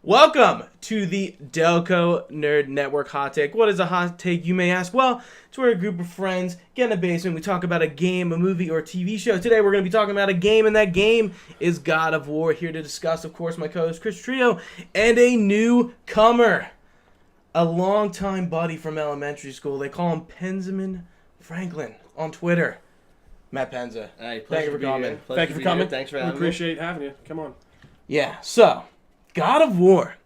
Welcome to the Delco Nerd Network Hot Take. What is a hot take, you may ask? Well, it's where a group of friends get in a basement, we talk about a game, a movie, or a TV show. Today we're going to be talking about a game, and that game is God of War. Here to discuss, of course, my co-host Chris Trio, and a newcomer, a longtime buddy from elementary school. They call him Penzaman Franklin on Twitter. Matt Penza. Hey, thank you for coming. Thank you for coming. Thanks for having me. We appreciate having you. Come on. Yeah, so... God of War.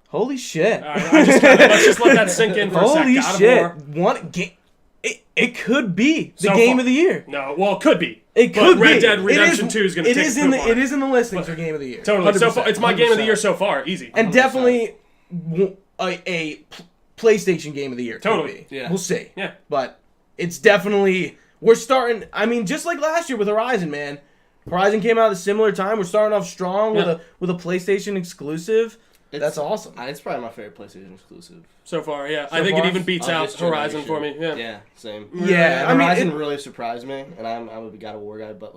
Holy shit. Let's just let that sink in for a second. Holy God shit. Of War. One game. It could be the So game far. of the year. No, well, it could be. It could but Red be. Dead Redemption 2 is going to take it is in the listings for game of the year. Totally. So 100%, far, it's my game of the 100%. year so far. Easy. And 100%. definitely a PlayStation game of the year. Totally. Be. Yeah. We'll see. Yeah. But it's definitely... We're starting... I mean, just like last year with Horizon, man. Horizon came out at a similar time. We're starting off strong with a PlayStation exclusive. That's awesome. It's probably my favorite PlayStation exclusive. So far, yeah. So I think far? it even beats out Horizon for me. Yeah. Yeah, same. Yeah, I mean, Horizon really surprised me, and I'm a God of War guy, but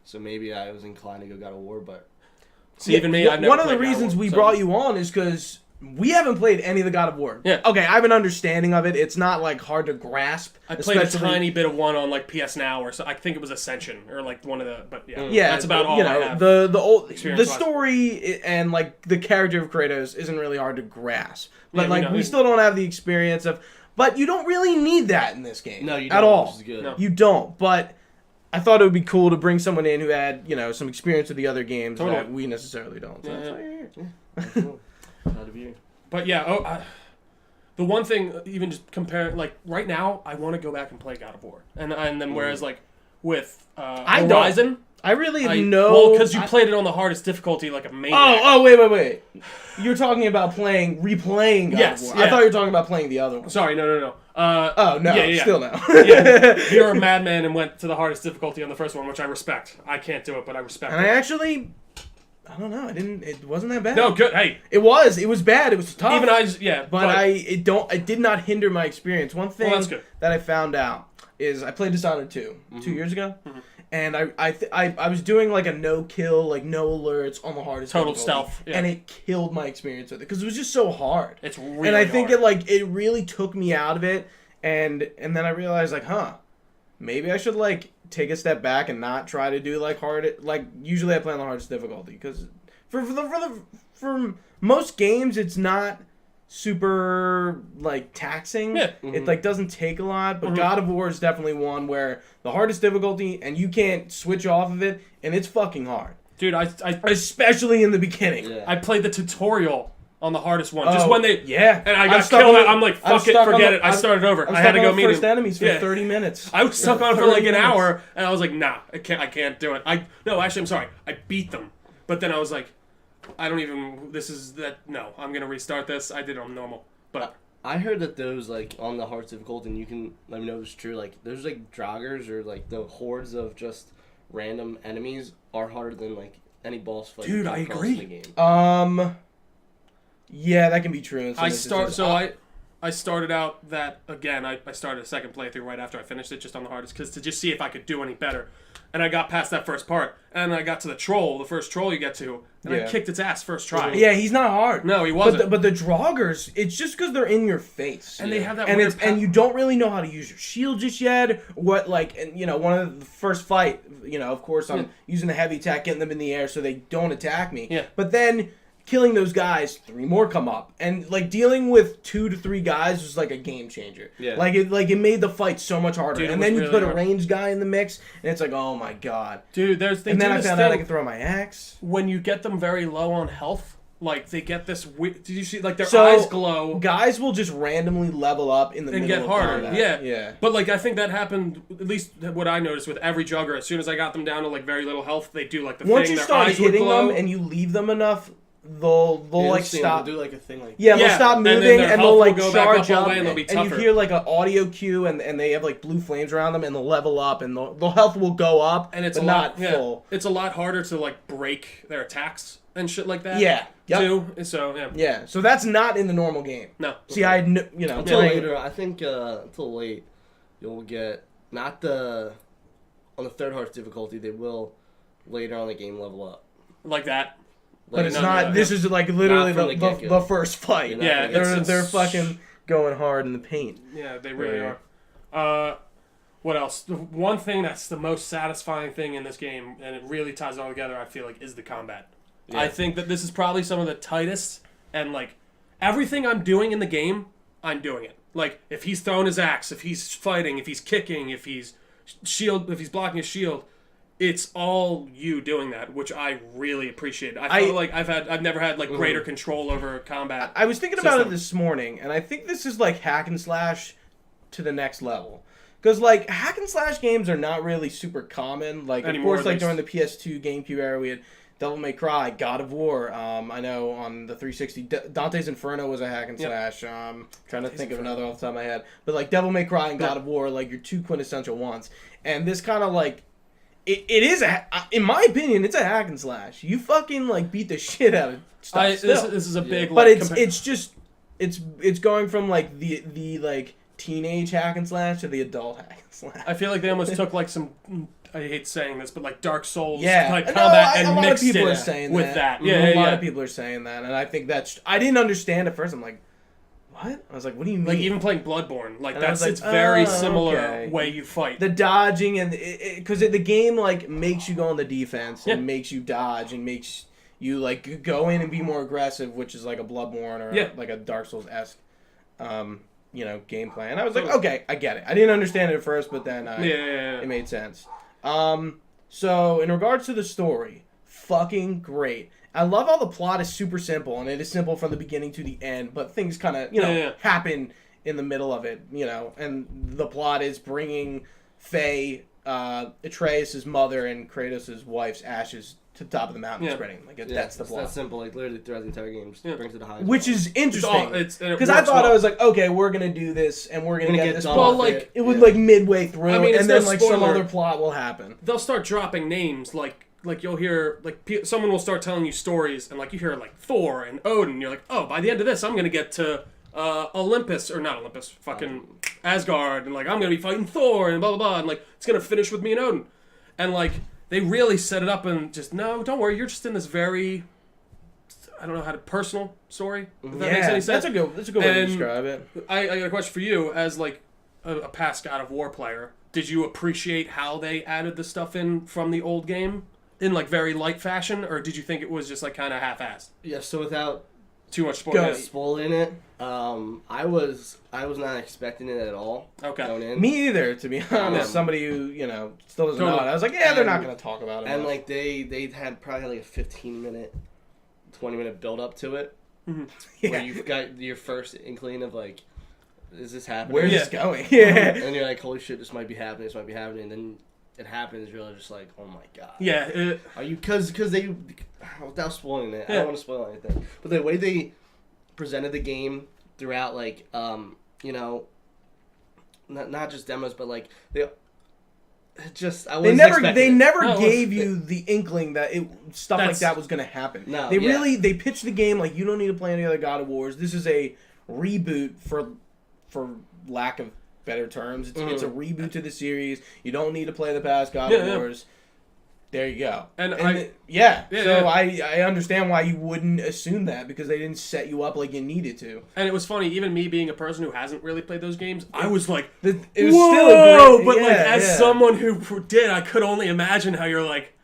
so maybe I was inclined to go God of War, but... See, even me, I've never One of the played God reasons War, we so- brought you on is because we haven't played any of the God of War. Yeah. Okay, I have an understanding of it. It's not hard to grasp. I played a especially- tiny bit of one on PS Now, or so. I think it was Ascension, or one of the. But yeah, Yeah, that's about all I have. The experience-wise. story and the character of Kratos isn't really hard to grasp. But Yeah, we still don't have the experience of. But you don't really need that in this game. No, you don't. At all. Which is good. No. You don't. But I thought it would be cool to bring someone in who had some experience with the other games Totally. that we necessarily don't. So that's why you're here. Cool. Proud of you. But yeah, the one thing, even just comparing, right now, I want to go back and play God of War, and then whereas with Horizon, I really I know. well, because you played it on the hardest difficulty, like a maniac. Oh, wait. You're talking about replaying God Yes, of War. yeah. I thought you were talking about playing the other one. Sorry, no. Oh, no, yeah. still no. Yeah, you're a madman and went to the hardest difficulty on the first one, which I respect. I can't do it, but I respect And it. I don't know, it wasn't that bad. No, good. Hey, It was bad, it was tough. even I, But it did not hinder my experience. One thing that's good. that I found out is I played Dishonored 2 2 years ago. Mm-hmm. And I was doing a no-kill, no alerts on the hardest Total difficulty, stealth, yeah. and it killed my experience with it because it was just so hard. It's really and I think hard. it really took me out of it, and then I realized maybe I should take a step back and not try to do hard. Usually I play on the hardest difficulty because for most games it's not super taxing. Yeah. It doesn't take a lot, but God of War is definitely one where the hardest difficulty and you can't switch off of it, and it's fucking hard. Dude, I Especially in the beginning. Yeah. I played the tutorial on the hardest one. Just when they and I got killed. I'm like, fuck it, forget it. I started over. I had to go meet first him. enemies for 30 minutes. I was stuck on it for 30 an minutes. hour, and I was like, nah, I can't do it. I'm sorry. I beat them, but then I was like, I'm gonna restart this. I did it on normal, but I heard that those, on the hardest difficulty, and you can let me know if it's true, those, draggers or, the hordes of just random enemies are harder than, any boss fight. Dude, you come I across agree. In the game. Yeah, that can be true. In some instances. I started out that again. I started a second playthrough right after I finished it, just on the hardest, because to just see if I could do any better. And I got past that first part, and I got to the first troll you get to, and I kicked its ass first try. Yeah, he's not hard. No, he wasn't. But the Draugrs, it's just because they're in your face, And they have that and weird and you don't really know how to use your shield just yet. What one of the first fight, of course I'm using the heavy attack, getting them in the air so they don't attack me. Yeah. But then killing those guys, 3 more come up, and dealing with 2 to 3 guys was a game changer. Yeah. It made the fight so much harder. Dude, and then you really put a hard. ranged guy in the mix, and it's oh my god. Dude, I And then I found out I could throw my axe. when you get them very low on health, they get this. Did you see? Their So, eyes glow Guys will just randomly level up in the and middle get of harder. combat. Yeah. But I think that happened. At least what I noticed with every jugger. As soon as I got them down to very little health, they do the Once thing. you Their start eyes would hitting glow. them and you leave them enough they'll like stop. They'll do like a thing like Yeah, they'll stop and then moving their and health they'll like will go back charge up all up, the way and they'll be and you tougher. hear like an audio cue, and they have like blue flames around them, and they'll level up, and the health will go up, and it's but a not lot, full. It's a lot harder to like break their attacks and shit like that. Yeah. Yep. Too. So yeah. Yeah. So that's not in the normal game. No. See, I you know until playing- later. I think until late, you'll get not the on the third hearts difficulty. They will later on the game level up. Like that. But it's no, not. no, This is like literally Not from the the get-go. first fight. Yeah, they're fucking going hard in the paint. Yeah, they really Yeah. are. What else? The one thing that's the most satisfying thing in this game, and it really ties it all together, I feel like, is the combat. Yeah. I think that this is probably some of the tightest, and like everything I'm doing in the game, I'm doing it. Like if he's throwing his axe, if he's fighting, if he's kicking, if he's blocking his shield, it's all you doing that, which I really appreciate. I feel like I've never had like greater control over combat. I was thinking about it system. this morning, and I think this is like hack and slash to the next level. Because like hack and slash games are not really super common. Like Anymore, of course, like at during the PS2, GameCube era, we had Devil May Cry, God of War. I know on the 360, Dante's Inferno was a hack and slash. Trying to think of another off the top of my head, but like Devil May Cry and God of War, like your two quintessential ones. And this kind of like. It is in my opinion, it's a hack and slash. You fucking like beat the shit out of stuff. This is a big, but like, it's just it's going from like the like teenage hack and slash to the adult hack and slash. I feel like they almost took like some. I hate saying this, but like Dark Souls like No, combat a and lot of mixed people it are saying with that. Yeah, a yeah, lot of people are saying that, and I think that's. I didn't understand at first. I'm like, what? I was like, what do you mean? Like even playing Bloodborne, like And I was that's like, it's very oh, similar okay. way you fight. The dodging and because the game like makes you go on the defense and Yeah. makes you dodge and makes you like go in and be more aggressive, which is like a Bloodborne or like a Dark Souls esque, gameplay. And I was like, okay, I get it. I didn't understand it at first, but then it made sense. So in regards to the story, fucking great. I love how the plot is super simple, and it is simple from the beginning to the end, but things kind of, happen in the middle of it, and the plot is bringing Faye, Atreus' mother, and Kratos' wife's ashes to the top of the mountain, spreading. That's the plot. That's simple. Like literally throughout the entire game, just brings it to highest. Which is interesting, Because because I thought I was like, okay, we're gonna do this, and we're gonna get this done plot. with It would like midway through, I mean, it's and then no like some spoiler. other plot will happen. they'll start dropping names like you'll hear like someone will start telling you stories and like you hear like Thor and Odin. You're like, oh, by the end of this, I'm gonna get to Olympus or not Olympus, fucking Asgard, and like I'm gonna be fighting Thor and blah blah blah, and like it's gonna finish with me and Odin, and like they really set it up and just no, don't worry, you're just in this very I don't know how to personal story. If that makes any sense. That's a good way to describe it. I got a question for you as like a past God of War player. Did you appreciate how they added the stuff in from the old game in like very light fashion, or did you think it was just like kind of half-assed? Yeah. So without Too much spoiler. spoiling it, I was not expecting it at all. Okay. Going in. Me either, to be honest. Somebody who still doesn't know it. I was like, yeah, they're not going to talk about it. And much. like they had probably like a 15-minute, 20-minute build up to it, where you've got your first inkling of like, is this happening? Where's this going? Yeah. And you're like, holy shit, this might be happening. This might be happening. And then it happens. You're just like, oh my god. Yeah. Are you because they without spoiling it? I don't want to spoil anything. But the way they presented the game throughout, like not just demos, but like they never No, gave you the inkling that stuff like that was going to happen. No, they pitched the game like you don't need to play any other God of Wars. This is a reboot for lack of better terms. It's a reboot to the series. You don't need to play the past God of Wars. There you go. So I understand why you wouldn't assume that, because they didn't set you up like you needed to. And it was funny, even me being a person who hasn't really played those games, I was like, It was whoa! still a great, But like as someone who did, I could only imagine how you're like,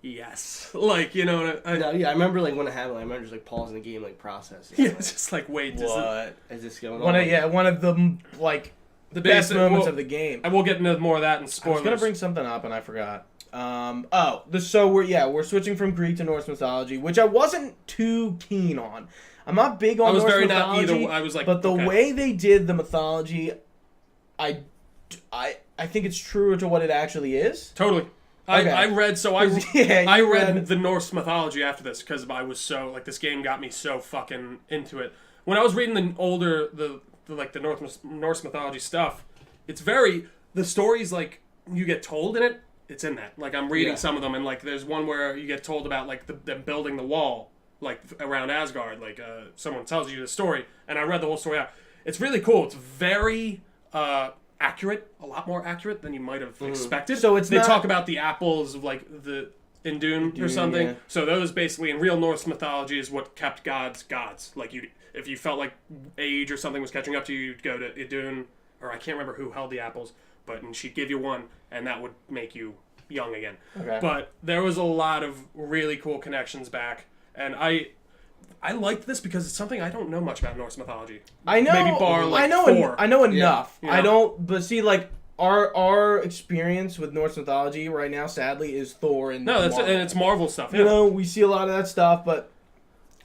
yes, like No, I remember like when it happened. I remember just like pausing the game, like processing. yeah, Like, it's just like wait, What? is this going One on? one of the like the best basic- moments well, of the game. And we'll get into more of that in I spoilers. was gonna bring something up and I forgot. We're switching from Greek to Norse mythology, which I wasn't too keen on. I'm not big on Norse mythology. Not either. I was like, but the okay. way they did the mythology, I think it's truer to what it actually is. Totally. Okay. I read Yeah, I you read the Norse mythology after this because I was so like this game got me so fucking into it. When I was reading the older the Norse mythology stuff, it's very the stories like you get told in it. It's in that. Like I'm reading some of them, and like there's one where you get told about like them building the wall like around Asgard. Like someone tells you the story, and I read the whole story out. It's really cool. It's very accurate, a lot more accurate than you might have expected. So they talk about the apples of like the in Dune or something. Yeah. So those basically in real Norse mythology is what kept gods. Like if you felt like age or something was catching up to you, you'd go to Idun, or I can't remember who held the apples, and she'd give you one, and that would make you young again. Okay. But there was a lot of really cool connections back, and I liked this because it's something I don't know much about Norse mythology. I know. Maybe bar like I know. four. I know enough. Yeah. I don't. But see, like our experience with Norse mythology right now, sadly, is Thor and that's Marvel. and it's Marvel stuff. Yeah. You know, we see a lot of that stuff, but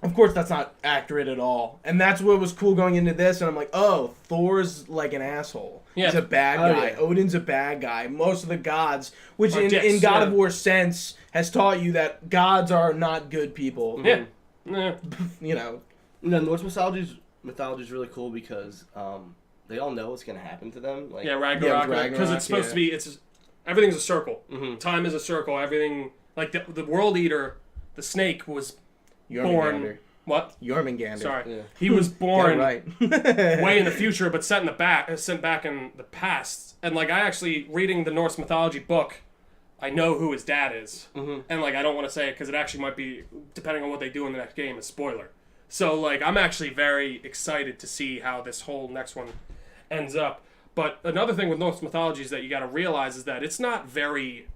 of course that's not accurate at all. And that's what was cool going into this. And I'm like, oh, Thor's like an asshole. Yeah. He's a bad guy. Yeah. Odin's a bad guy. Most of the gods, which Are in dicks, God yeah. of War sense has taught you that gods are not good people. Yeah. Yeah. You know. Norse mythology is really cool because they all know what's gonna happen to them. Like, Ragnarok, because it's supposed to be. Everything's a circle. Mm-hmm. Time is a circle. Everything like the World Eater, the snake was born. Jormungandr. What? Jormungandr. Sorry, Yeah. he was born right. way in the future, but sent back in the past. And like I actually reading the Norse mythology book, I know who his dad is, and like I don't want to say it because it actually might be depending on what they do in the next game a spoiler. So like I'm actually very excited to see how this whole next one ends up. But another thing with Norse mythology is that you got to realize is that it's not very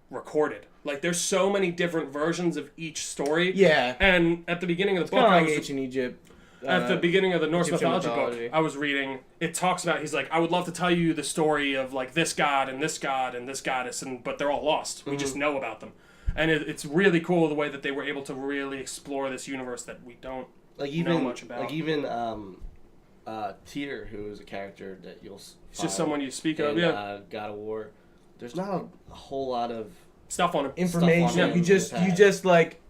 recorded. Like there's so many different versions of each story. Yeah. And at the beginning of the book, Kind of I like was ancient Egypt. at the beginning of the Norse Egyptian mythology book I was reading, it talks about, he's like, I would love to tell you the story of like this god and this goddess, but they're all lost. We just know about them. And it's really cool the way that they were able to really explore this universe that we don't know much about. Like even Tyr, who is a character that you'll It's just someone you speak of, in, yeah. God of War. There's not a whole lot of Stuff on him. information. Stuff on him You just in the past. like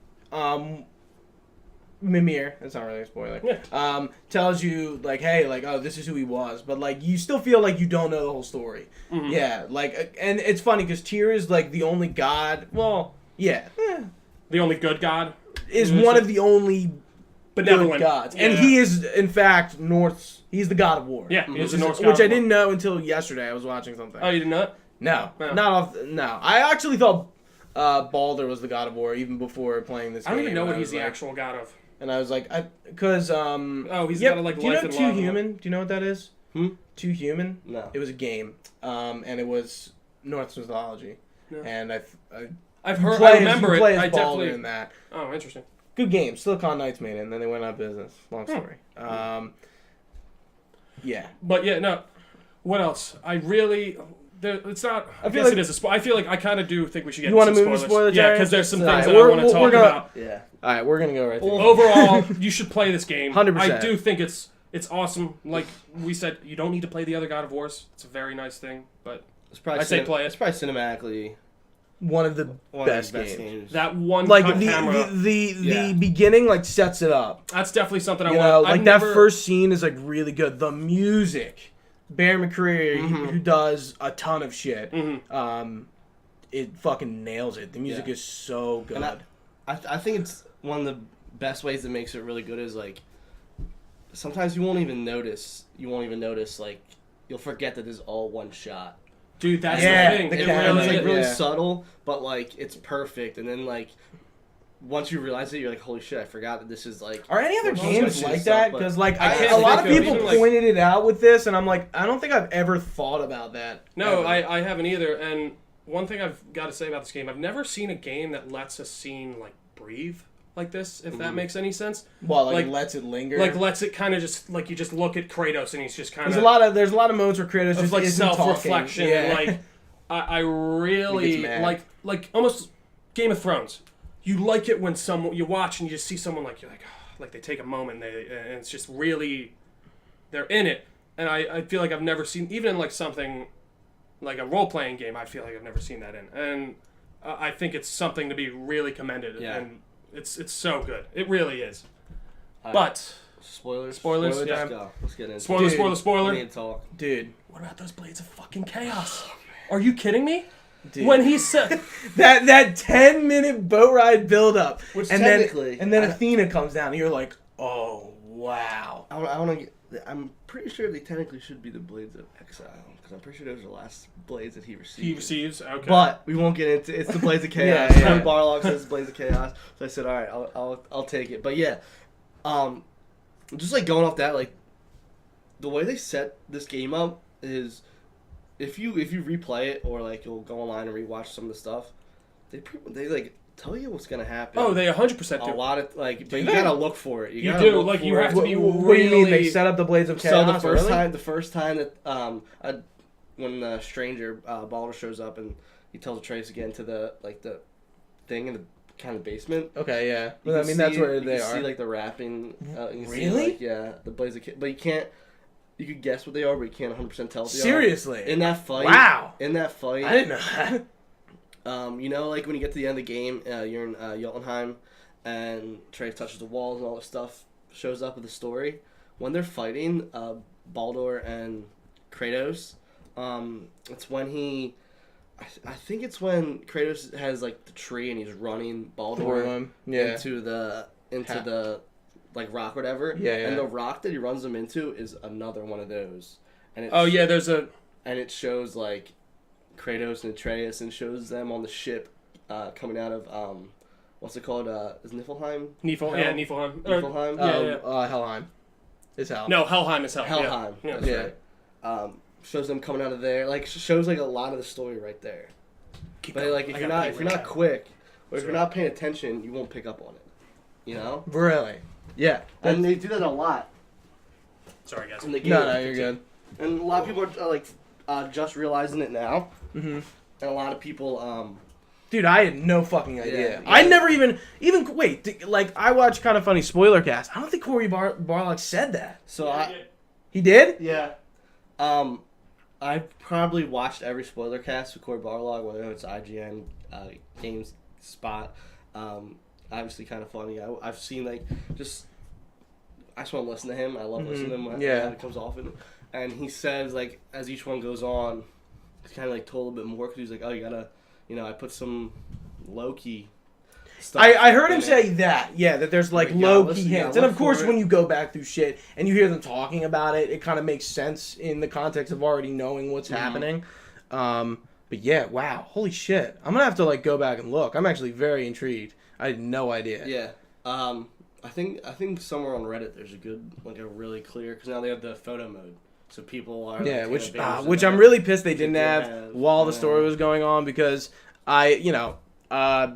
Mimir, that's not really a spoiler. Yeah. Tells you like, hey, like, oh, this is who he was, but like you still feel like you don't know the whole story. Mhm. Yeah, like, and it's funny because Tyr is like the only god. Well, yeah, The only good god. is Mhm. one of the only Benevolent good gods, Yeah. and he is in fact Norse. He's the god of war. Yeah, he is a Which Norse is- god. which I didn't know until yesterday. I was watching something. Oh, you didn't know it? No, No. not off. No, I actually thought Balder was the god of war even before playing this I game. don't even know and what I he's was the like- actual god of. And I was like, because Oh, he's yep, got like do you life know and Too love. Human? Do you know what that is? Hmm? Too Human. no. It was a game, and it was Norse mythology, No. and I've heard. play I as- remember you it. play as I Balder definitely. in that. Oh, interesting. Good game. Silicon Knights made it, and then they went out of business. Long story. Yeah. But yeah, no. What else? I really. It's not. I feel guess like- it is a spoil. I feel like I kind of do think we should get. You want to into move some to spoiler Yeah, territory? because there's some Alright, things that I want to we're talk gonna- about. Yeah. All right, we're gonna go right there. Overall, you should play this game. 100%. I do think it's awesome. Like we said, you don't need to play the other God of Wars. It's a very nice thing, but It's probably I say play it. It's probably cinematically One of the one best, of the best games. games. that one Like cut the camera. the beginning like sets it up. That's definitely something I You want. know, I've like that never- first scene is like really good. The music, Bear McCreary, who does a ton of shit, it fucking nails it. The music Yeah. is so good. And I think it's one of the best ways that makes it really good is like sometimes you won't even notice like you'll forget that this is all one shot. Dude, that's Yeah, the thing. the It camera, It's really like really Yeah. subtle, but like it's perfect. And then like once you realize it, you're like, holy shit, I forgot that this is like. Are any other Well, games shit like stuff, that? but Because like I can't a lot of think of people even, like- pointed it out with this, and I'm like, I don't think I've ever thought about that. No, ever. I haven't either. And one thing I've got to say about this game, I've never seen a game that lets a scene like breathe like this. If that makes any sense. Well, like like- lets it linger. Like lets it kind of just like you just look at Kratos and he's just kind there's of a lot of moments where Kratos of just like isn't self-reflection talking. and like I He really gets mad. like almost Game of Thrones. You like it when someone you watch and you just see someone like you're like oh, like they take a moment and it's just really they're in it. And I feel like I've never seen even in like something like a role playing game. I feel like I've never seen that in. And I think it's something to be really commended. Yeah. And it's so good. It really is. All right. But Spoilers. Spoilers, Let's yeah. go. Let's get into spoiler, it. Dude, spoiler, We spoiler. need to talk. Dude. What about those blades of fucking chaos? Are you kidding me? Dude. When he said that 10-minute boat ride build up, Which and technically- then Athena comes down, and you're like, oh wow. I want to. I'm pretty sure they technically should be the Blades of Exile because I'm pretty sure those are the last blades that he received. he receives, okay. But we won't get into. It's the Blades of Chaos. Yeah, yeah. Tony Barlog says Blades of Chaos, so I said, all right, I'll take it. But yeah, just like going off that, like the way they set this game up is, if you replay it or like you'll go online and rewatch some of the stuff, they like tell you what's gonna happen. Oh, they 100% a do. lot of like, but Do you they? gotta look for it. You gotta do, look like, for you it. have to be What do you mean they really- set up the Blades of So Chaos? the first time that when the stranger Baldur shows up and he tells Atreus to get into the thing in the kind of basement. Okay, yeah. You Well, I can mean, that's see- where you they can are. See like the wrapping. You can see, Really? like, yeah, the Blades of but you can't. You could guess what they are, but you can't 100% tell what they Seriously. are. In that fight. Wow. In that fight. I didn't know that. You know, like when you get to the end of the game, you're in Jotunheim, and Atreus touches the walls and all this stuff shows up in the story. When they're fighting, Baldur and Kratos, it's when he, I think it's when Kratos has like the tree and he's running Baldur Yeah. into the like rock or whatever. Yeah, yeah. And the rock that he runs them into is another one of those. And Oh, yeah, there's a... and it shows like Kratos and Atreus and shows them on the ship coming out of what's it called? Is Niflheim? Niflheim. Niflheim? Yeah. Helheim. It's hell. No, Helheim is hell. Helheim. Yeah. That's Yeah. right. Shows them coming out of there. Like shows like a lot of the story right there. But like if you're not quick or if you're not paying attention, you won't pick up on it. You know? Really? Yeah. And they do that a lot Sorry, guys. in the game. No, you're good. And a lot of people are like just realizing it now. Mm-hmm. And a lot of people Dude, I had no fucking idea. Yeah. I never even wait. Like I watched Kind of Funny spoiler cast. I don't think Corey Barlog said that. so He did? Yeah. I probably watched every spoiler cast with Corey Barlog, whether it's IGN, Games Spot. Obviously, Kind of Funny. I've seen like just. I just want to listen to him. I love listening to him when it comes off, and he says like as each one goes on, he's kind of like told a little bit more because he's like, oh, you gotta, I put some low key. I heard him say that, that there's like You gotta low key listen, you hints. gotta And of look course, for it. when you go back through shit and you hear them talking about it, it kind of makes sense in the context of already knowing what's happening. But yeah, wow, holy shit. I'm gonna have to like go back and look. I'm actually very intrigued. I had no idea. Yeah. I think somewhere on Reddit there's a really clear because now they have the photo mode, so people are Yeah, like, which taking advantage of which that. I'm really pissed they didn't They have have, while the yeah. story was going on because I,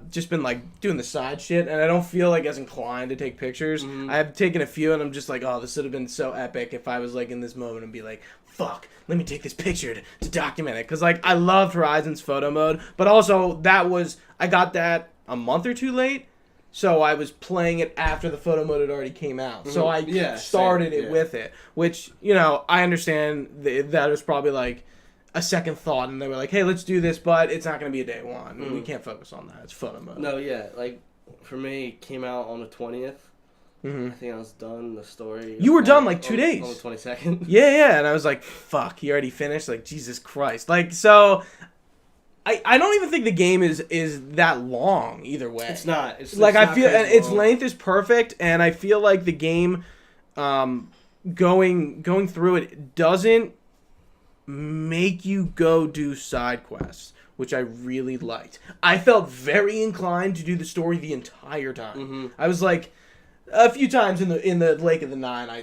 just been like doing the side shit and I don't feel like as inclined to take pictures. Mhm. I have taken a few and I'm just like, oh, this would have been so epic if I was like in this moment and be like, fuck, let me take this picture to document it. Because like I loved Horizon's photo mode, but also I got that a month or two late. So I was playing it after the photo mode had already came out. So I started it with it, which, I understand that was probably like a second thought. And they were like, hey, let's do this, but it's not going to be a day one. We can't focus on that. It's photo mode. No, yeah, like for me, it came out on the 20th. Mm-hmm. I think I was done the story. You were done like 2 days. On the 22nd. Yeah. And I was like, fuck, he already finished? Like, Jesus Christ. Like, so I don't even think the game is that long either way. It's not. It's Like, it's I not feel, crazy and its long. length is perfect, and I feel like the game, going through it doesn't make you go do side quests, which I really liked. I felt very inclined to do the story the entire time. Mm-hmm. I was like, a few times in the Lake of the Nine, I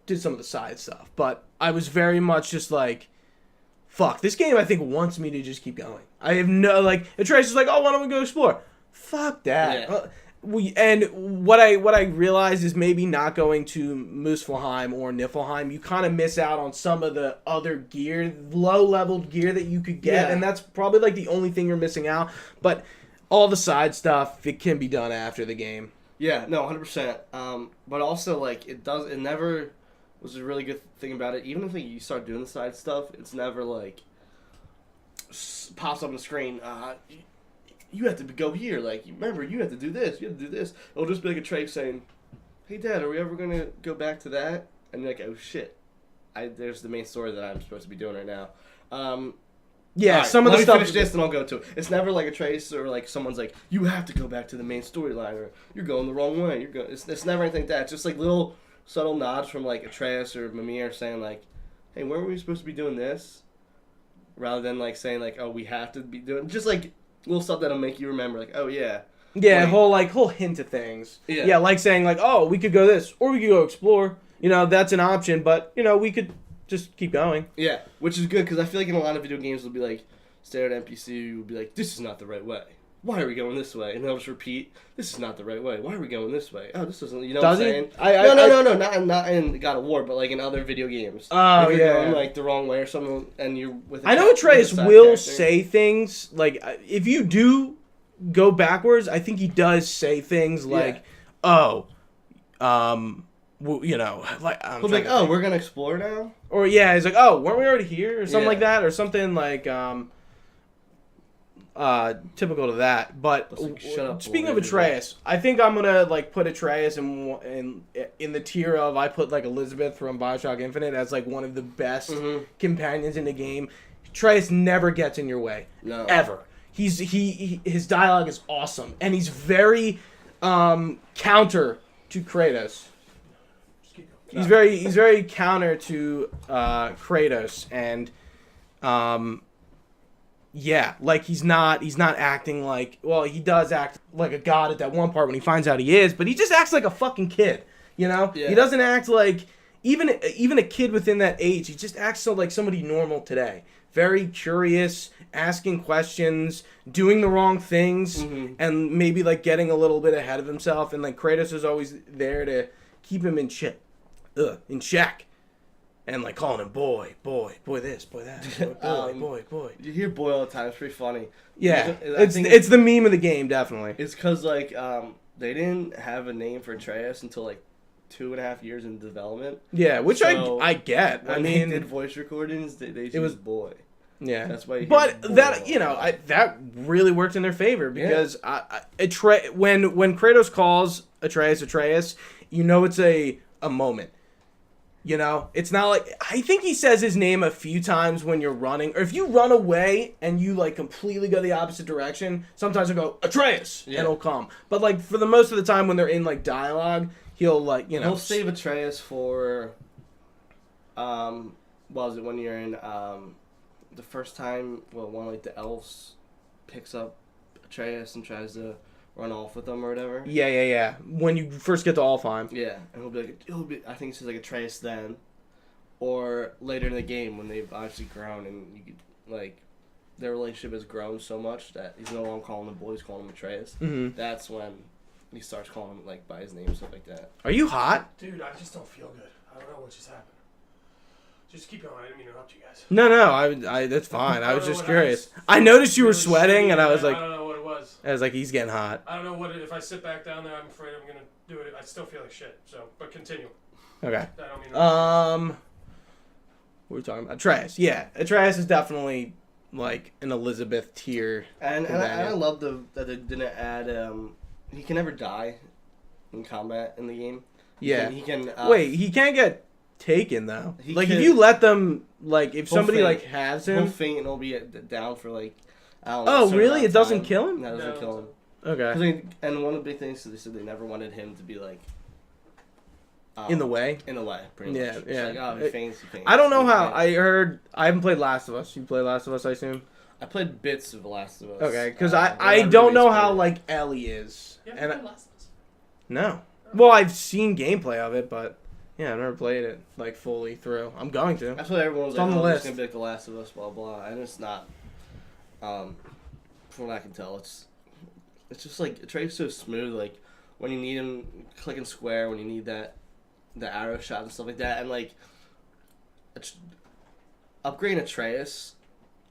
did some of the side stuff, but I was very much just like, fuck, this game I think wants me to just keep going. I have no, Atreus is like, oh, why don't we go explore? Fuck that. Yeah. And what I realized is maybe not going to Muspelheim or Niflheim, you kind of miss out on some of the other gear, low-leveled gear that you could get, and that's probably like the only thing you're missing out. But all the side stuff, it can be done after the game. Yeah, no, 100%. But also, it never was a really good thing about it. Even if you start doing the side stuff, it's never, pops up on the screen. you have to go here. Like, remember, you have to do this. You have to do this. It'll just be like Atreus saying, hey, Dad, are we ever going to go back to that? And you're like, oh, shit. There's the main story that I'm supposed to be doing right now. Yeah, right, some of the stuff. Let me finish this and I'll go to it. It's never like Atreus or like someone's like, you have to go back to the main storyline or you're going the wrong way. It's never anything like that. It's just like little subtle nods from like Atreus or Mimir saying like, hey, weren't we supposed to be doing this? Rather than like saying like, oh, we have to be doing, just like little stuff that'll make you remember like, oh yeah. Yeah, whole hint of things. Yeah, like saying like, oh, we could go this or we could go explore. You know, that's an option, but you know, we could just keep going. Yeah, which is good because I feel like in a lot of video games will be like, stare at NPC, will be like, this is not the right way. Why are we going this way? And they'll just repeat, this is not the right way. Why are we going this way? Oh, this isn't, you know what I'm saying? No, not in God of War, but like in other video games. Oh, if you're going like the wrong way or something, and you're with I know Atreus will say things, like, if you do go backwards, I think he does say things like, you know, like he'll be like, oh, we're gonna explore now, or yeah, he's like, oh, weren't we already here, or something like that, or something like typical to that. But speaking of Atreus, I think I'm gonna like put Atreus in the tier of I put like Elizabeth from BioShock Infinite as like one of the best companions in the game. Atreus never gets in your way, ever. His dialogue is awesome, and he's very counter to Kratos. He's very counter to Kratos, and yeah, like he's not acting like, well, he does act like a god at that one part when he finds out he is, but he just acts like a fucking kid, you know? Yeah. He doesn't act like even a kid within that age. He just acts so like somebody normal today. Very curious, asking questions, doing the wrong things, and maybe like getting a little bit ahead of himself, and like Kratos is always there to keep him in check. And like calling him boy this, boy that, boy. You hear boy all the time. It's pretty funny. Yeah, it's the meme of the game, definitely. It's because like they didn't have a name for Atreus until like 2.5 years in development. Yeah, which I get. When they did voice recordings, they used boy. Yeah, that's why. But that that really worked in their favor because when Kratos calls Atreus, you know it's a moment. You know, it's not like, I think he says his name a few times when you're running, or if you run away and you like completely go the opposite direction, sometimes he'll go Atreus and he'll come. But like for the most of the time when they're in like dialogue, he'll like, you know, he'll save Atreus for what was it when you're in the first time one of like the elves picks up Atreus and tries to run off with them or whatever. Yeah. When you first get to Alfheim. Yeah, and he'll be. I think it's just like Atreus then, or later in the game when they've obviously grown and you could, like their relationship has grown so much that he's no longer calling him boy, he's calling him Atreus. Mm-hmm. That's when he starts calling him like by his name and stuff like that. Are you hot? Dude, I just don't feel good. I don't know what just happened. Just keep going. I didn't mean to interrupt you guys. No, I that's fine. I was just curious. I noticed you were sweating, and I was like, I don't know what it was. I was like, he's getting hot. I don't know what if I sit back down there, I'm afraid I'm gonna do it. I still feel like shit. So, but continue. Okay. I don't mean what we're talking about Atreus. Yeah, Atreus is definitely like an Elizabeth tier. And I love that they didn't add. He can never die in combat in the game. Yeah. He can. Wait, he can't get taken though. Like if you let them, like if somebody like has him, he'll faint and he'll be down for like. I don't know, really? It doesn't kill him? No, it doesn't kill him. Okay. And one of the big things they said they never wanted him to be like. In the way? In the way, pretty much. Yeah. Like, oh, he faints. I don't know how. I haven't played Last of Us. You play Last of Us, I assume? I played bits of Last of Us. Okay, because I don't know how like Ellie is. You haven't played Last of Us? No. Well, I've seen gameplay of it, but yeah, I've never played it like fully through. I'm going to. That's what everyone was like. On the list. It's gonna be like The Last of Us, blah blah, and it's not. From what I can tell, it's just like Atreus so smooth. Like when you need him, clicking square. When you need the arrow shot and stuff like that, and like upgrading Atreus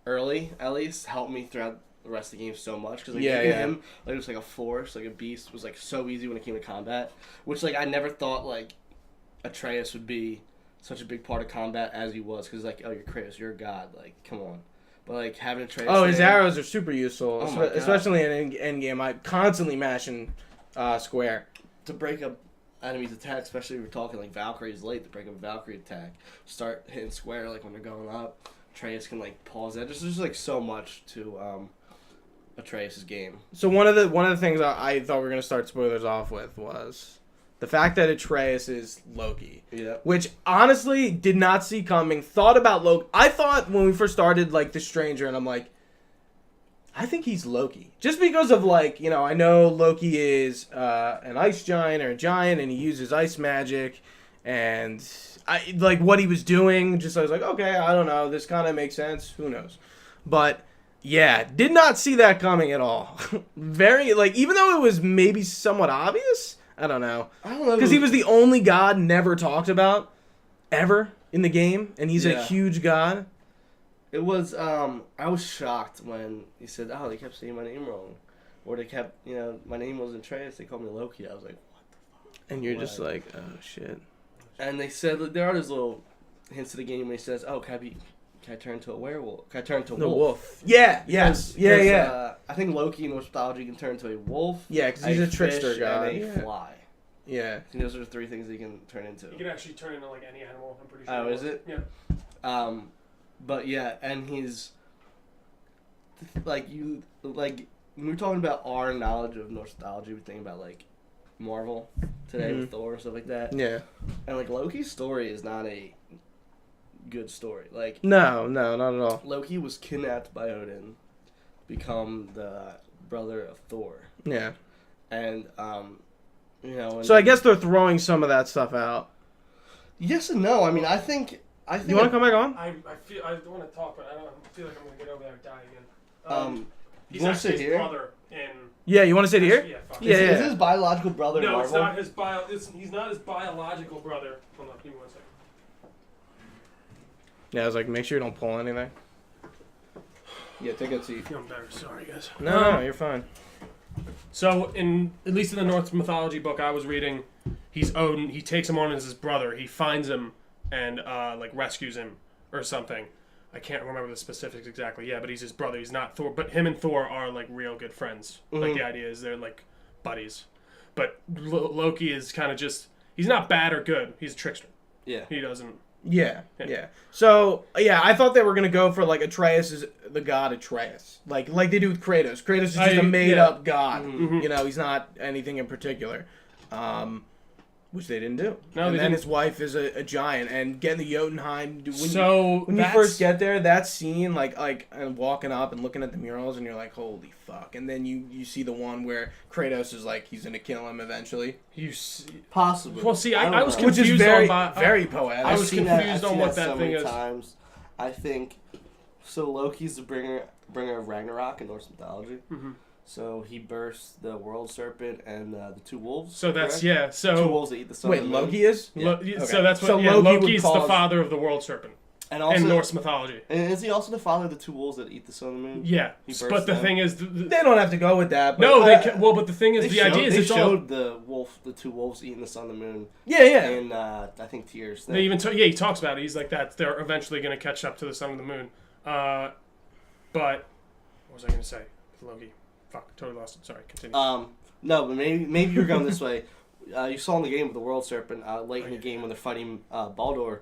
early at least helped me throughout the rest of the game so much because him like it was like a force, like a beast was like so easy when it came to combat, which like I never thought like Atreus would be such a big part of combat as he was because like, oh, you're Kratos, you're a god, like come on. but like having Atreus. Oh, his arrows are super useful, Oh my God. especially in Endgame. I constantly mashing square. to break up enemies' attack, especially if we're talking like Valkyrie's late to break up a Valkyrie attack. Start hitting square like when they're going up. Atreus can like pause that. There's just like so much to Atreus' game. So one of the things I thought we were gonna start spoilers off with was the fact that Atreus is Loki. Yeah. Which honestly did not see coming. Thought about Loki. I thought when we first started like the Stranger, and I'm like, I think he's Loki. Just because of like, you know, I know Loki is an ice giant or a giant, and he uses ice magic, and I like what he was doing. Just I was like, okay, I don't know. This kind of makes sense. Who knows? But yeah, did not see that coming at all. Very like, even though it was maybe somewhat obvious. I don't know. I don't know. Because he was the only god never talked about ever in the game, and he's a huge god. It was, I was shocked when he said, oh, they kept saying my name wrong. Or they kept, you know, my name wasn't Atreus, they called me Loki. I was like, what the fuck? And you're just like, oh, shit. And they said, there are those little hints of the game when he says, oh, can I turn to a werewolf? Can I turn to a wolf? Yeah, yes. Yeah. I think Loki in Norse mythology can turn to a wolf. Yeah, because he's a trickster fish, god. and a fly. Yeah. And those are the three things he can turn into. You can actually turn into like any animal. I'm pretty sure. Oh, is it? Yeah. But yeah, and he's like when we're talking about our knowledge of Norse mythology, we're thinking about like Marvel today with Thor and stuff like that. Yeah. And like Loki's story is not a good story. Like No, not at all. Loki was kidnapped by Odin, become the brother of Thor. Yeah. And you know. So I guess they're throwing some of that stuff out. Yes and no. I mean, I think. You want to come back on? I feel I want to talk, but I don't feel like I'm gonna get over there and die again. He's you want to actually sit his here? brother in. Yeah, you want to sit here? Yeah, fuck Yeah, Is his biological brother in No, Marvel? it's not he's not his biological brother. Hold on, give me 1 second. Yeah, I was like, make sure you don't pull anything. Yeah, take a seat. I'm better. Sorry, guys. No, you're fine. So, at least in the Norse mythology book I was reading, he's Odin. He takes him on as his brother. He finds him and like rescues him or something. I can't remember the specifics exactly. Yeah, but he's his brother. He's not Thor. But him and Thor are like real good friends. Mm-hmm. Like the idea is they're like buddies. But Loki is kind of just, he's not bad or good. He's a trickster. Yeah. He doesn't. Yeah. So, yeah, I thought they were going to go for, like, Atreus is the god Atreus. Like they do with Kratos. Kratos is just a made-up god. Mm-hmm. You know, he's not anything in particular. Which they didn't do. No, and they then didn't. his wife is a giant. And getting the Jotunheim... When you that's- first get there, that scene, like and walking up and looking at the murals, and you're like, holy fuck. And then you see the one where Kratos is like, he's going to kill him eventually. Possibly. Well, see, I was don't know. Which confused is very, on very poetic. I was I've seen confused I've on seen what that so thing many is. times. I think so. Loki's the bringer of Ragnarok in Norse mythology. Mm-hmm. So he bursts the world serpent and the two wolves. So that's correct? So two wolves that eat the sun. Wait, and the moon. Loki is? Yeah. Okay. So that's what. So yeah, Loki would Loki's the cause- father of the world serpent And also, in Norse mythology. and is he also the father of the two wolves that eat the sun and the moon? Yeah, He but bursts the them. thing is, They don't have to go with that. But no, but the thing is, the idea is they it's all. showed the two wolves eating the sun and the moon. Yeah. In I think Tears. They even he talks about it. He's like that. They're eventually going to catch up to the sun and the moon. But what was I going to say? With Loki. Fuck, totally lost it. Sorry, continue. No, but maybe you're going this way. You saw in the game with the World Serpent late in the game when they're fighting Baldur,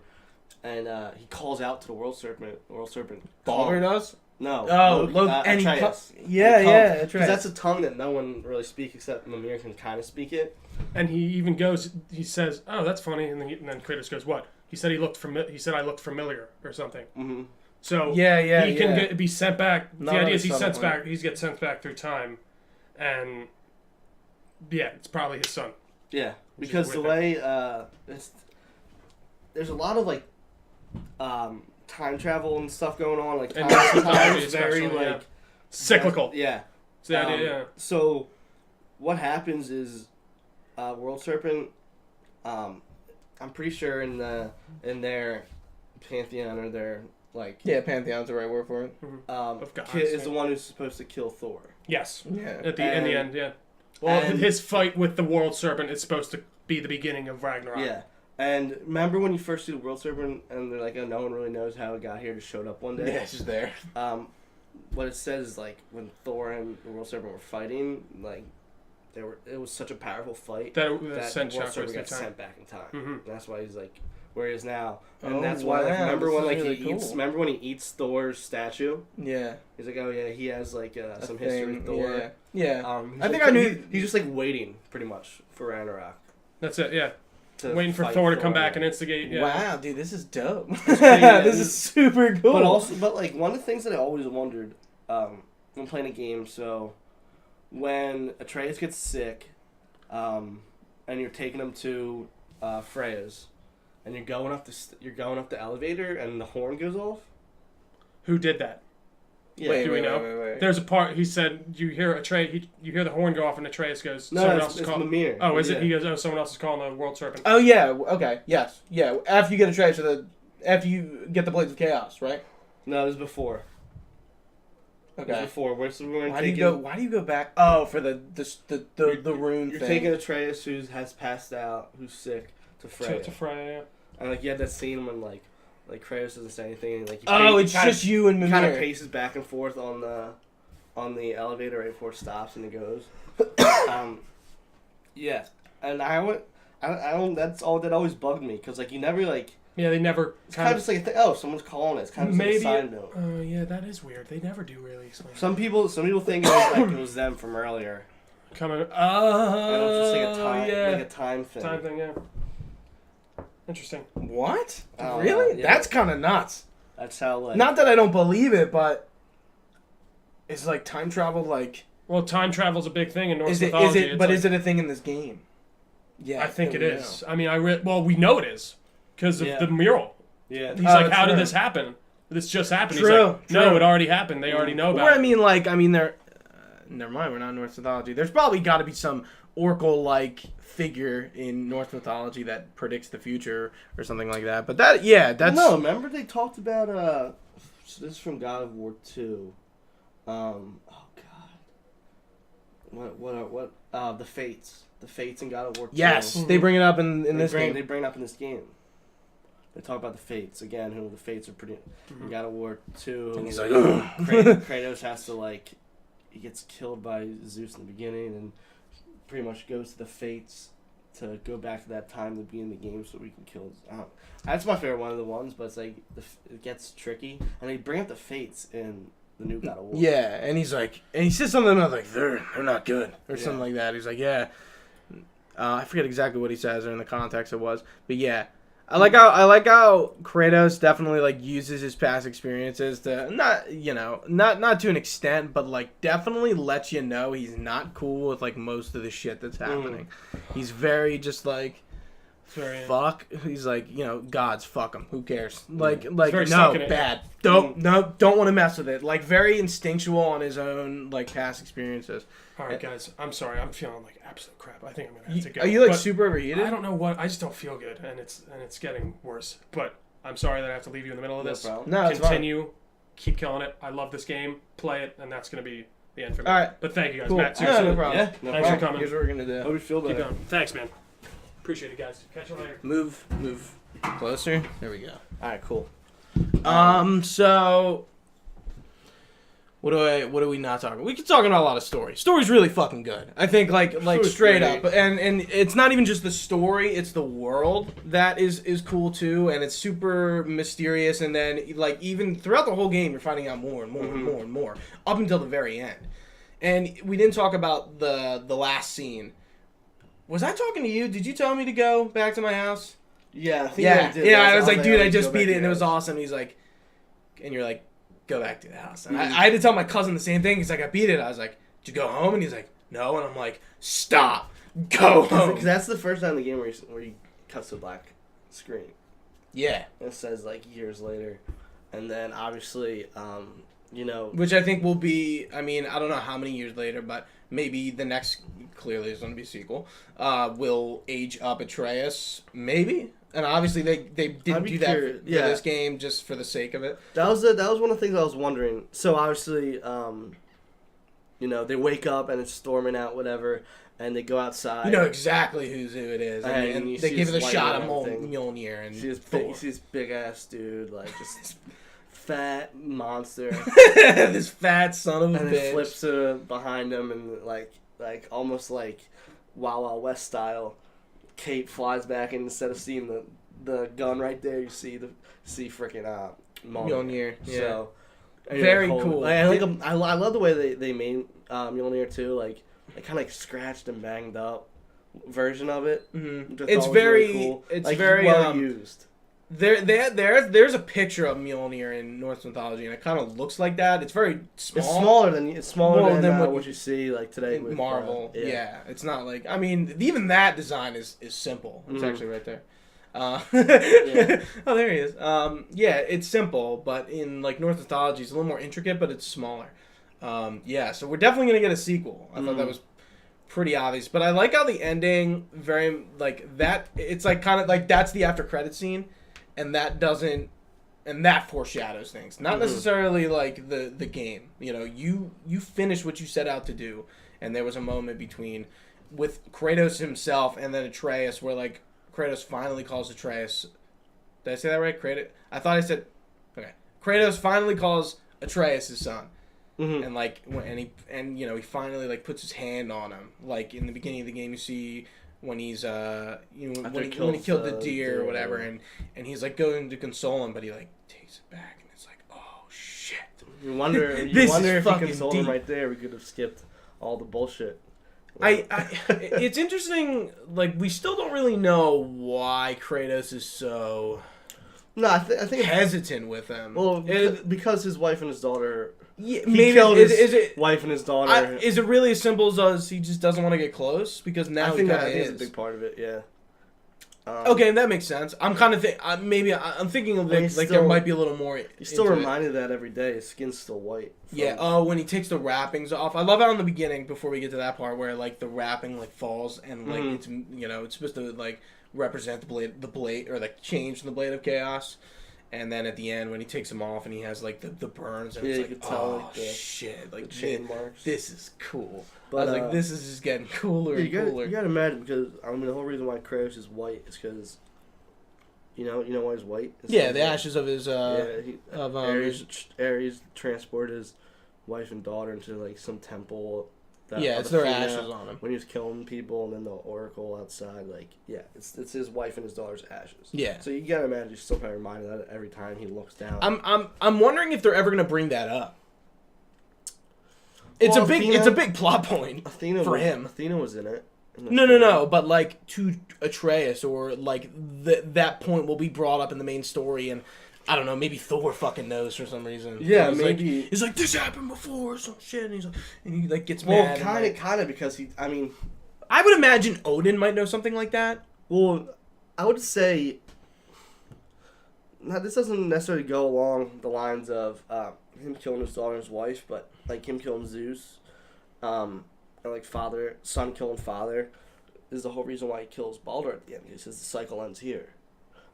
and he calls out to the World Serpent. The World Serpent. Baldur does? No. Oh, look, and he Atreus. Atreus. Because that's a tongue that no one really speaks except Mimir can kind of speak it. And he even goes. He says, "Oh, that's funny," and then Kratos goes, "What?" He said He said I looked familiar or something. Mm-hmm. So Yeah, he can be sent back. Not the idea on is a subtle point. He gets sent back through time, and yeah, it's probably his son. Yeah, Which is because a the weird way there's a lot of like time travel and stuff going on. Like And time mythology is very especially, yeah. like Cyclical. Yeah. It's the idea. Yeah. So what happens is World Serpent. I'm pretty sure in their pantheon or their like Pantheon's the right word for it. Of gods, is the yeah. one who's supposed to kill Thor. Yes. Yeah. In the end, yeah. Well, his fight with the World Serpent is supposed to be the beginning of Ragnarok. Yeah, And remember when you first see the World Serpent and they're like, oh, no one really knows how it got here, just showed up one day? Yeah, it's just there. What it says is like when Thor and the World Serpent were fighting, like it was such a powerful fight that the World Serpent got sent back in time. Mm-hmm. And that's why he's like where he is now. And Oh, that's why like, wow, remember when like really he cool. eats remember when he eats Thor's statue? Yeah. He's like, oh yeah, he has like some thing, history with Thor. Yeah. I think I knew- he's just like waiting pretty much for Ragnarok. That's it. Yeah. To Waiting for fight Thor to come back again. and instigate. Yeah. Wow, dude, this is dope. pretty This good. is super cool. But like one of the things that I always wondered when playing a game, so when Atreus gets sick, and you're taking him to Freya's, and you're going up the elevator, and the horn goes off. Who did that? Yeah. Wait, Do we know? wait. There's a part he said you hear you hear the horn go off and Atreus goes. No, someone it's, else is it's calling. Mimir. Oh, is Yeah. it? He goes. Oh, someone else is calling the World Serpent. Oh yeah. Okay. Yes. Yeah. After you get a trace of after you get the Blades of Chaos, right? No, it was before. It was Okay. before. We're Why do you go back? Oh, for the rune You're thing. taking Atreus, who has passed out, who's sick, to Freya. To Freya. And like you had that scene when like Kratos doesn't say anything, and like It's just you and Mimir. kind of paces back and forth on the elevator right before it stops and it goes. Yeah, and I don't. That's all that always bugged me because like you never like. Yeah, they never. It's kind of just like someone's calling it. It's kind of just like a side note. Yeah, that is weird. They never do really explain. Some people think it was like it was them from earlier. Coming. And it was just like a time, yeah. like a time thing. Time thing. Yeah. Interesting. What? Oh, Really? yeah. That's kind of nuts. That's how like. Not that I don't believe it, but is like time travel like? Well, time travel's a big thing in Norse Is it? mythology. Is it? But is it a thing in this game? Yeah, I think it we is. I mean, we know it is because of Yeah. the mural. Yeah. He's like, how did true. this happen? This just happened. True, He's like, no, true. it already happened. They already know Or about I mean, they're. Never mind, we're not in Norse mythology. There's probably got to be some Oracle-like figure in Norse mythology that predicts the future or something like that. But that's. No, remember they talked about so this is from God of War 2. Oh God. What the Fates. The Fates in God of War 2. Yes, they bring it up in this game. They bring it up in this game. They talk about the Fates again. Who the Fates are pretty. In God of War 2. And he's like, Kratos has to like, he gets killed by Zeus in the beginning, and pretty much goes to the Fates to go back to that time to be in the game so we can kill. That's my favorite one of the ones, but it's like it gets tricky, and they bring up the Fates in the new God of War. Yeah, and he's like, and he says something about like they're not good or something like that. He's like, yeah. I forget exactly what he says or in the context it was, but yeah. I like how Kratos definitely like uses his past experiences to not to an extent, but like definitely lets you know he's not cool with like most of the shit that's happening. He's very just like fuck. He's like, gods, fuck them. Who cares? Like very no, stuck in it. bad. Don't want to mess with it. Like very instinctual on his own like past experiences. All right, guys. I'm sorry. I'm feeling like absolute crap. I think I'm gonna have to go. Are you like But super overheated? I don't know what. I just don't feel good, and it's getting worse. But I'm sorry that I have to leave you in the middle of No this. problem. No, it's fine. Continue, keep killing it. I love this game. Play it, and that's gonna be the end for me. All right. But thank you guys, Cool. Matt. Yeah, Seriously, no problem. Yeah, no Thanks for problem. coming. Here's what we're gonna do. Hope you feel Keep better. going. Thanks, man. Appreciate it, guys. Catch you later. Move closer. There we go. All right, cool. So what do we not talk about? We could talk about a lot of story. Story's really fucking good. I think like Story's straight great. up. And it's not even just the story, it's the world that is cool too, and it's super mysterious, and then like even throughout the whole game you're finding out more and more and more and more up until the very end. And we didn't talk about the last scene. Was I talking to you? Did you tell me to go back to my house? Yeah, I think Yeah, I did. yeah. I was like, like, dude, I go just back beat to it, and it was yours. awesome. He's like, and you're like, go back to the house. And I had to tell my cousin the same thing. He's like, I beat it. I was like, did you go home? And he's like, no. And I'm like, stop, go home. Because that's the first time in the game where he cuts to black screen. Yeah, It says like years later, and then obviously, which I think will be. I mean, I don't know how many years later, but maybe the next. Clearly, there's going to be a sequel. Will age up Atreus, maybe. And obviously, they didn't be do that curious. for Yeah. this game just for the sake of it. that was one of the things I was wondering. So obviously, they wake up and it's storming out, whatever, and they go outside. You know exactly who it is. And they give it a shot of Mjolnir. And you see this big ass dude, like just fat monster. This fat son of a and bitch. it flips behind him and like almost like Wild Wild West style. Kate flies back and instead of seeing the gun right there, you see freaking Mjolnir. Yeah. So very cool. I love the way they made Mjolnir too. Like kind of like scratched and banged up version of it. Mm-hmm. It's very really cool. It's like, very well used. There's a picture of Mjolnir in Norse mythology, and it kind of looks like that. It's very small. It's smaller than what you see like today with Marvel. Yeah, it's not like even that design is simple. It's actually right there. Yeah. Oh, there he is. Yeah, it's simple, but in like Norse mythology, it's a little more intricate, but it's smaller. Yeah, so we're definitely gonna get a sequel. I thought that was pretty obvious, but I like how the ending very like that. It's like kind of like that's the after credit scene. And that foreshadows things. Not necessarily like the game. You finish what you set out to do, and there was a moment with Kratos himself and then Atreus where like Kratos finally calls Atreus. Did I say that right? I thought I said okay. Kratos finally calls Atreus his son. And like he finally like puts his hand on him. Like in the beginning of the game you see when he's when he killed the deer or whatever, and he's like going to console him, but he like takes it back, and it's like, oh shit. You wonder if he consoled him right there. We could have skipped all the bullshit. It's interesting. Like we still don't really know why Kratos is so. No, I think hesitant with him. Well, because his wife and his daughter. Yeah, he killed his wife and his daughter. Is it really as simple as he just doesn't want to get close? Because now I think that's a big part of it. Yeah. Okay, that makes sense. I'm kind of I'm thinking of it like there might be a little more. He's still reminded that every day. His skin's still white. Yeah. Oh, when he takes the wrappings off, I love how in the beginning before we get to that part where like the wrapping like falls and like it's it's supposed to like represent the blade or like change the blade of chaos. And then at the end, when he takes them off and he has like the burns, and it's like, oh shit, like the chain marks. This is cool. But, I was like, this is just getting cooler and cooler. You gotta imagine because the whole reason why Kratos is white is because you know why he's white. The ashes of his Ares transported his wife and daughter into like some temple. It's their ashes on him when he was killing people, and then the oracle outside. Like, it's his wife and his daughter's ashes. Yeah. So you gotta imagine he's still probably reminded of that every time he looks down. I'm wondering if they're ever gonna bring that up. It's a big plot point for him. Athena was in it. No, but like to Atreus or like that point will be brought up in the main story and. I don't know, maybe Thor fucking knows for some reason. Yeah, maybe. He's like, this happened before or some shit, and he gets mad. Well, kind of, because I would imagine Odin might know something like that. Well, I would say, now this doesn't necessarily go along the lines of him killing his daughter and his wife, but like him killing Zeus, and like son killing father, is the whole reason why he kills Baldur at the end. He says the cycle ends here.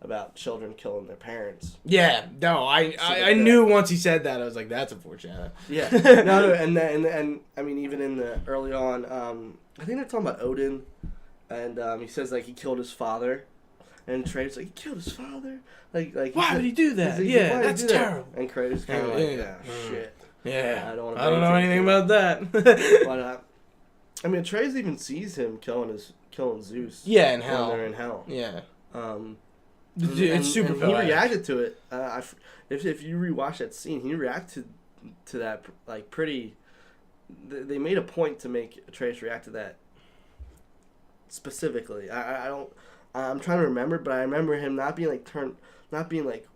About children killing their parents. Yeah, no, I knew once he said that, I was like, that's a foreshadow. Yeah, no, and I mean, even in the early on, I think they're talking about Odin, and he says like he killed his father, and Kratos like he killed his father, like why would he do that? Like, that's terrible. And Kratos kind of shit. Yeah, I don't know anything about that. But I mean, Atreus even sees him killing Zeus. Yeah, in hell. When they're in hell. Yeah. It's super. He reacted to it. If you rewatch that scene, he reacted to that like pretty. They made a point to make Atreus react to that specifically. I don't. I'm trying to remember, but I remember him not being like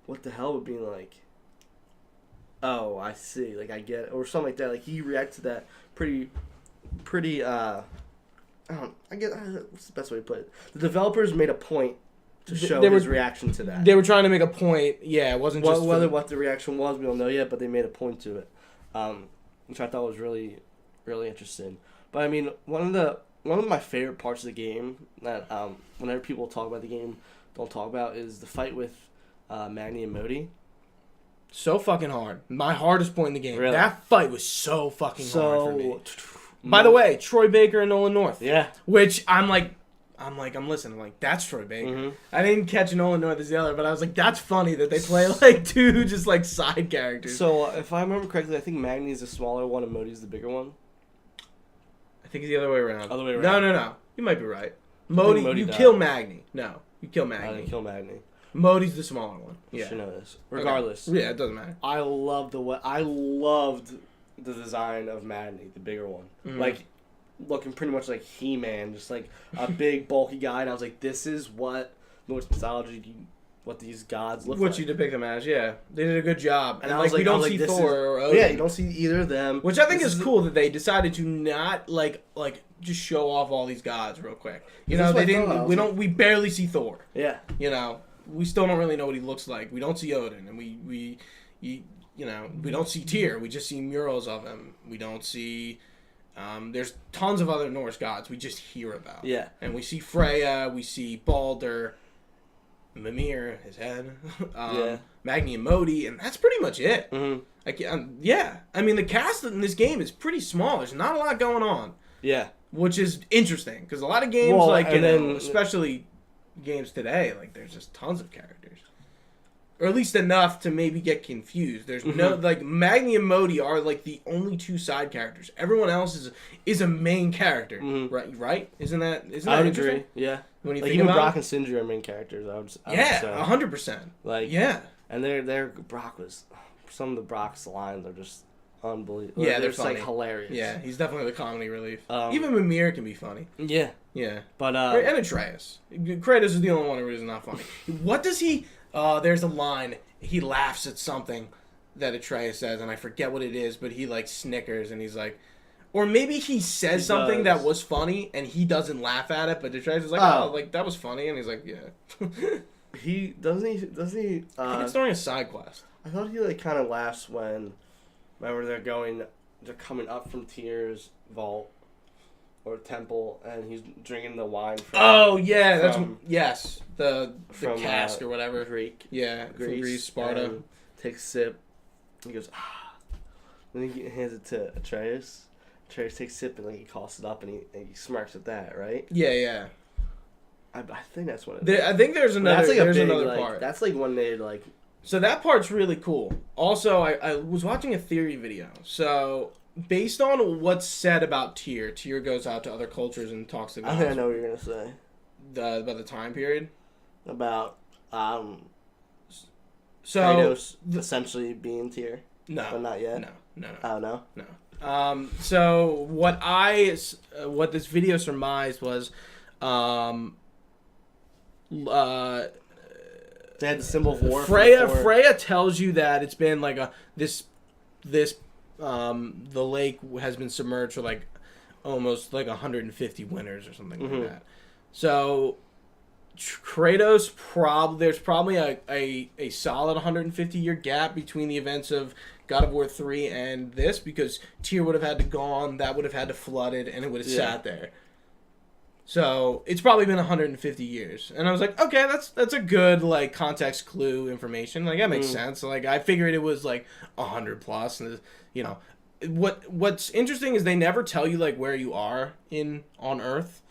what the hell, but being like, oh, I see, like I get it, or something like that. Like he reacted to that pretty. I get what's the best way to put it. The developers made a point. To show his reaction to that. They were trying to make a point. Yeah, it wasn't just... What the reaction was, we don't know yet, but they made a point to it. Which I thought was really, really interesting. But, I mean, one of my favorite parts of the game that whenever people talk about the game, don't talk about is the fight with Magni and Modi. So fucking hard. My hardest point in the game. Really? That fight was so fucking hard for me. So, By the way, Troy Baker and Nolan North. yeah. Which I'm listening. I'm like, that's Troy Baker. Mm-hmm. I didn't catch Nolan North as the other, but I was like, that's funny that they play like two just like side characters. So, if I remember correctly, I think Magni's the smaller one and Modi's the bigger one. I think it's the other way around. Other way around. No. You might be right. Modi, Modi you died. kill Magni. No, you kill I Magni. didn't kill Magni. Modi's the smaller one. You Yeah. should know this. Regardless. Okay. Yeah, it doesn't matter. I loved the design of Magni, the bigger one. Mhm. Like, looking pretty much like He-Man, just like a big, bulky guy. And I was like, this is what Norse mythology, what these gods look What like. you depict them as, yeah. They did a good job. And And I was like, we like- I don't was see like, this Thor is- or Odin. Yeah, you don't see either of them. Which I think This is cool that they decided to not like just show off all these gods real quick. You know, That's what they I thought. I didn't. was We barely see Thor. Yeah. You know, we still don't really know what he looks like. We don't see Odin, and we don't see Tyr. We just see murals of him. We don't see. There's tons of other Norse gods we just hear about. Yeah. And we see Freya. We see Balder, Mimir, his head. Yeah. Magni and Modi, and that's pretty much it. Mm-hmm. Yeah. I mean, the cast in this game is pretty small. There's not a lot going on. Yeah. Which is interesting, because a lot of games, Well, like, and then- especially games today, like, there's just tons of characters. Or at least enough to maybe get confused. There's no, like, Magni and Modi are, like, the only two side characters. Everyone else is a main character, right? Isn't that I would interesting? agree. Yeah. When you Like, think even about Brock it? and Sindri are main characters, I would say. Yeah, 100%. Like, Yeah. and their Brock was, some of the Brock's lines are just unbelievable. Yeah, they're they're funny. like hilarious. Yeah, he's definitely the comedy relief. Um, Even Mimir can be funny. Yeah. Yeah. But, And Atreus. Kratos is the only one who is not funny. What does he... there's a line. He laughs at something that Atreus says, and I forget what it is, but he, like, snickers, and he's like... Or maybe he says He something does. that was funny, and he doesn't laugh at it, but Atreus is like, Oh. oh, like, that was funny, and he's like, yeah. he, doesn't he, I think it's during a side quest. I thought he, like, kind of laughs when, remember they're coming up from Tyr's vault, or temple, and he's drinking the wine from... Oh, yeah, that's... from- Yes, the from, cask or whatever. Greek. Yeah, from Greece, Sparta. and takes a sip. He goes, ah. Then he hands it to Atreus. Atreus takes a sip and like he coughs it up and he smirks at that, right? Yeah, yeah. I think that's what it is. I think there's another, That's like there's a big, another like, part. that's like when they like... So that part's really cool. Also, I was watching a theory video. So, based on what's said about Tyr goes out to other cultures and talks to I think I gods know what you're going to say. about the time period. About So, Kratos essentially being Tyr. no. But not yet? No. Oh, no? So, what this video surmised was, They had the symbol of war. Freya tells you that it's been like the lake has been submerged for like almost like 150 winters or something like that. So Kratos there's probably a solid 150 year gap between the events of God of War 3 and this, because Tyr would have had to gone, that would have had to flooded, and it would have sat there. So it's probably been 150 years, and I was like, okay, that's a good like context clue information. Like that makes sense. Like I figured it was like 100 plus, and you know, what's interesting is they never tell you like where you are on Earth.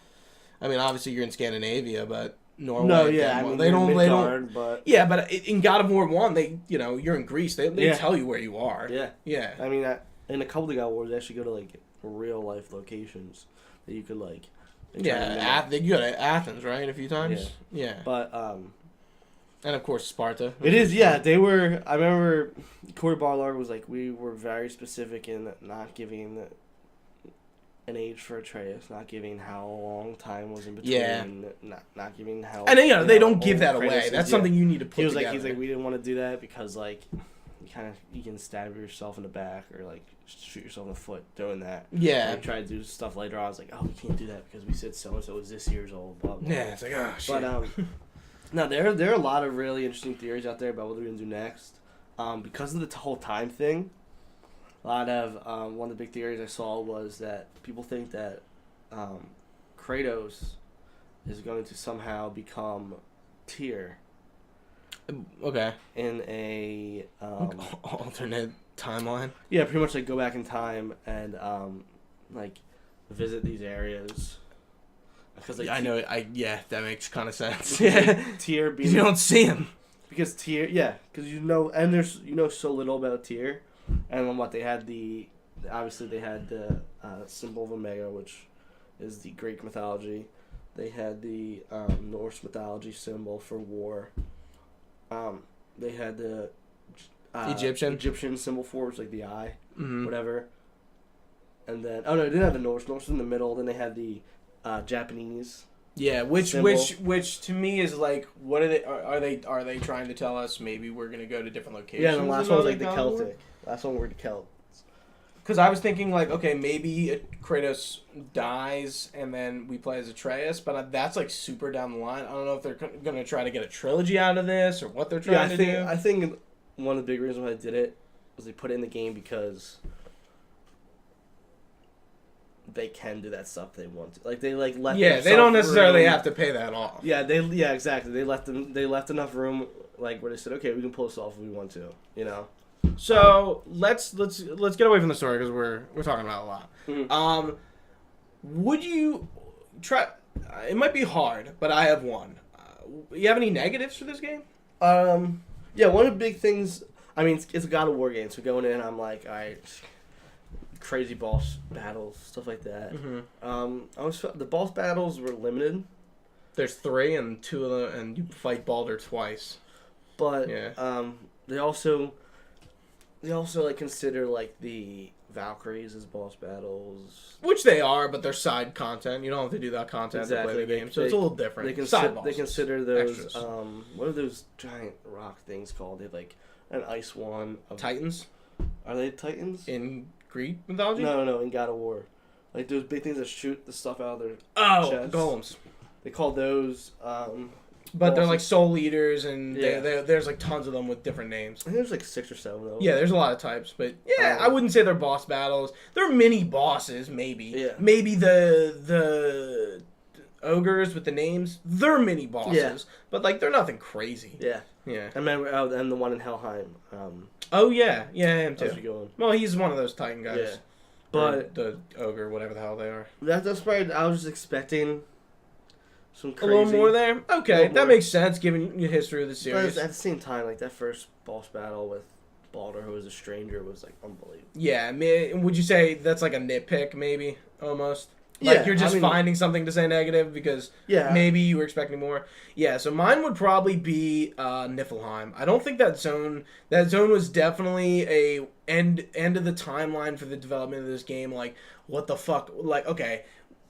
I mean, obviously you're in Scandinavia, but Norway. No, yeah, Denmark, I mean, they don't. Midgard, but... Yeah, but in God of War 1, you're in Greece. They tell you where you are. Yeah. Yeah. I mean, in a couple of God Wars, they actually go to like real life locations that you could like. Yeah, you go to Athens, right? A few times. Yeah. But and of course Sparta. it is, yeah. They were. I remember Corey Barlog was like, we were very specific in not giving an age for Atreus, not giving how long time was in between, not giving how. And then, they don't give old that Kratos away. is, That's something you need to put He was together. like, we didn't want to do that because like, you can stab yourself in the back or like shoot yourself in the foot doing that. Yeah. And I tried to do stuff later. I was like, oh, we can't do that because we said so and so was this year's old. Blah, blah. Yeah, it's like, oh shit. But no, there are a lot of really interesting theories out there about what we're gonna do next. Because of the whole time thing, a lot of one of the big theories I saw was that people think that Kratos is going to somehow become Tyr. Okay. in a Alternate timeline. yeah, pretty much like go back in time and like visit these areas. Because like I know. Yeah, that makes kind of sense. yeah, Tyr being You don't see him. because Tyr, yeah, because and there's so little about Tyr, and then what they had obviously they had the symbol of Omega, which is the Greek mythology. They had the Norse mythology symbol for war. They had the Egyptian symbol for, which is like the eye, whatever. And then they didn't have the Norse. Norse was in the middle. Then they had the Japanese. Yeah, which symbol. which to me is like, what are they are they trying to tell us? Maybe we're gonna go to different locations. Yeah, and the last one was like the God of War? Celtic. Last one were the Celts. Because I was thinking like, okay, maybe Kratos dies and then we play as Atreus, but that's like super down the line. I don't know if they're gonna try to get a trilogy out of this or what they're trying to do. I think one of the big reasons why they did it was they put it in the game because they can do that stuff they want to. Like they let they don't necessarily have to pay that off. Yeah, exactly. They left enough room like where they said, okay, we can pull this off if we want to. You know. So let's get away from the story because we're talking about a lot. Mm-hmm. Would you try? It might be hard, but I have one. You have any negatives for this game? Yeah, one of the big things. I mean, it's a God of War game, so going in, I'm like, all right, crazy boss battles, stuff like that. Mm-hmm. The boss battles were limited. There's 3 and 2 of them, and you fight Baldur twice. But yeah. They also like consider like the Valkyries as boss battles, which they are, but they're side content. You don't have to do that content to play the game, so it's a little different. They consider those extras. What are those giant rock things called? They have like an ice one. Titans. Are they Titans in Greek mythology? No, in God of War, like those big things that shoot the stuff out of their chests. Golems. They call those. But they're like soul eaters, and Yeah. there's like tons of them with different names. I think there's like 6 or 7 though. Yeah, there's a lot of types, but yeah, I wouldn't say they're boss battles. They're mini bosses, maybe. Yeah. Maybe the ogres with the names, they're mini bosses, but like they're nothing crazy. Yeah. Yeah. I remember, and the one in Helheim. Oh yeah, him too. How's it going? Well, he's one of those Titan guys. Yeah. But the ogre, whatever the hell they are. That's probably, I was just expecting some crazy. A little more there? Okay, that more. makes sense given the history of the But series. at the same time, like that first boss battle with Baldur, who was a stranger, was like unbelievable. Yeah, would you say that's like a nitpick, maybe, almost? Like you're just finding something to say negative because maybe you were expecting more. Yeah, so mine would probably be Niflheim. I don't think that zone was definitely a end of the timeline for the development of this game. Like, what the fuck? Like, okay,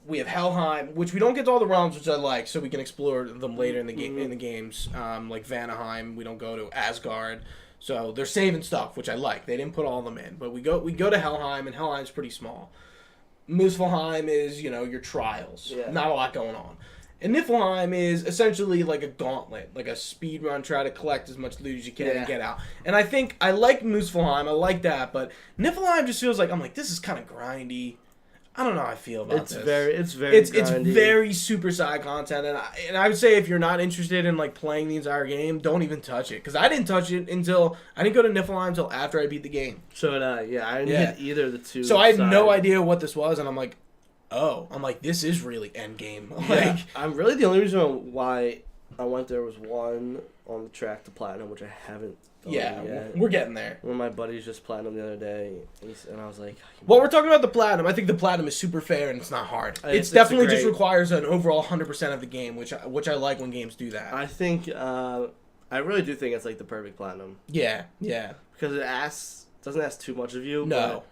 we have Helheim, which we don't get to all the realms, which I like, so we can explore them later in the game in the games. Like Vanaheim, we don't go to Asgard. So they're saving stuff, which I like. They didn't put all of them in, but we go to Helheim, and Helheim's pretty small. Muspelheim is, your trials. Yeah. Not a lot going on. And Niflheim is essentially like a gauntlet, like a speed run, try to collect as much loot as you can and get out. And I think I like Muspelheim, I like that, but Niflheim just feels like, I'm like, this is kind of grindy. I don't know how I feel about this. It's very super side content, and I would say if you're not interested in like playing the entire game, don't even touch it. Because I didn't touch it until I didn't go to Niflheim until after I beat the game. So did I. Yeah, I didn't hit either of the two. So I had no idea what this was, and I'm like, this is really end game. Like, I'm really the only reason why I went there was one on the track to platinum, which I haven't. We're getting there. One of my buddies just platinum the other day, and I was like, well, we're talking about the platinum. I think the platinum is super fair and it's not hard. It's definitely just requires an overall 100% of the game, which I like when games do that. I think I really do think it's like the perfect platinum. Yeah. Because it doesn't ask too much of you. No.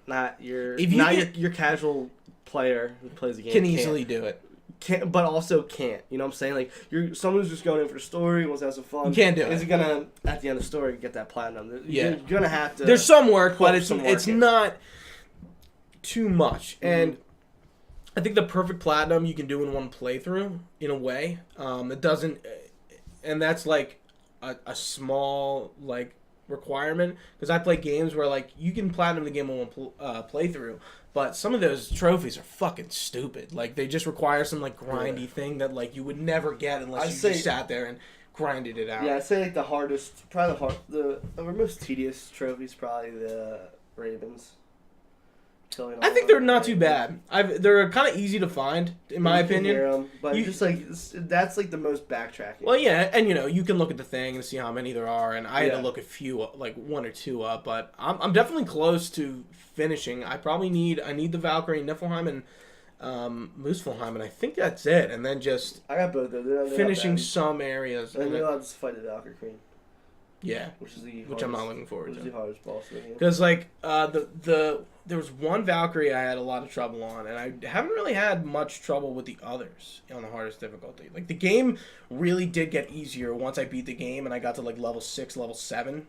But your casual player who plays the game can easily do it. But also can't. You know what I'm saying? Like, you're someone who's just going in for the story, wants to have some fun. You can't do it. Is gonna, at the end of the story, get that platinum? You're gonna have to. There's some work, but it's not too much. And I think the perfect platinum you can do in one playthrough, in a way. It doesn't, and that's like a small like requirement, because I play games where like you can platinum the game in one playthrough. But some of those trophies are fucking stupid. Like, they just require some, like, grindy thing that, like, you would never get unless you just sat there and grinded it out. Yeah, I'd say like the hardest, probably the most tedious trophy is probably the Ravens. I think they're not too bad. They're kind of easy to find, in my opinion. Hear 'em, but just like that's like the most backtracking. Well, yeah, and you can look at the thing and see how many there are, and I had to look a few, like 1 or 2 up, but I'm definitely close to finishing. I need the Valkyrie, Niflheim, and Muspelheim, and I think that's it. And then just I got both of them. finishing some areas. And you're allowed to fight the Valkyrie Queen. Yeah, which I'm not looking forward to. Which is the hardest boss in the game. Because like there was one Valkyrie I had a lot of trouble on, and I haven't really had much trouble with the others on the hardest difficulty. Like the game really did get easier once I beat the game, and I got to like level 6, level 7.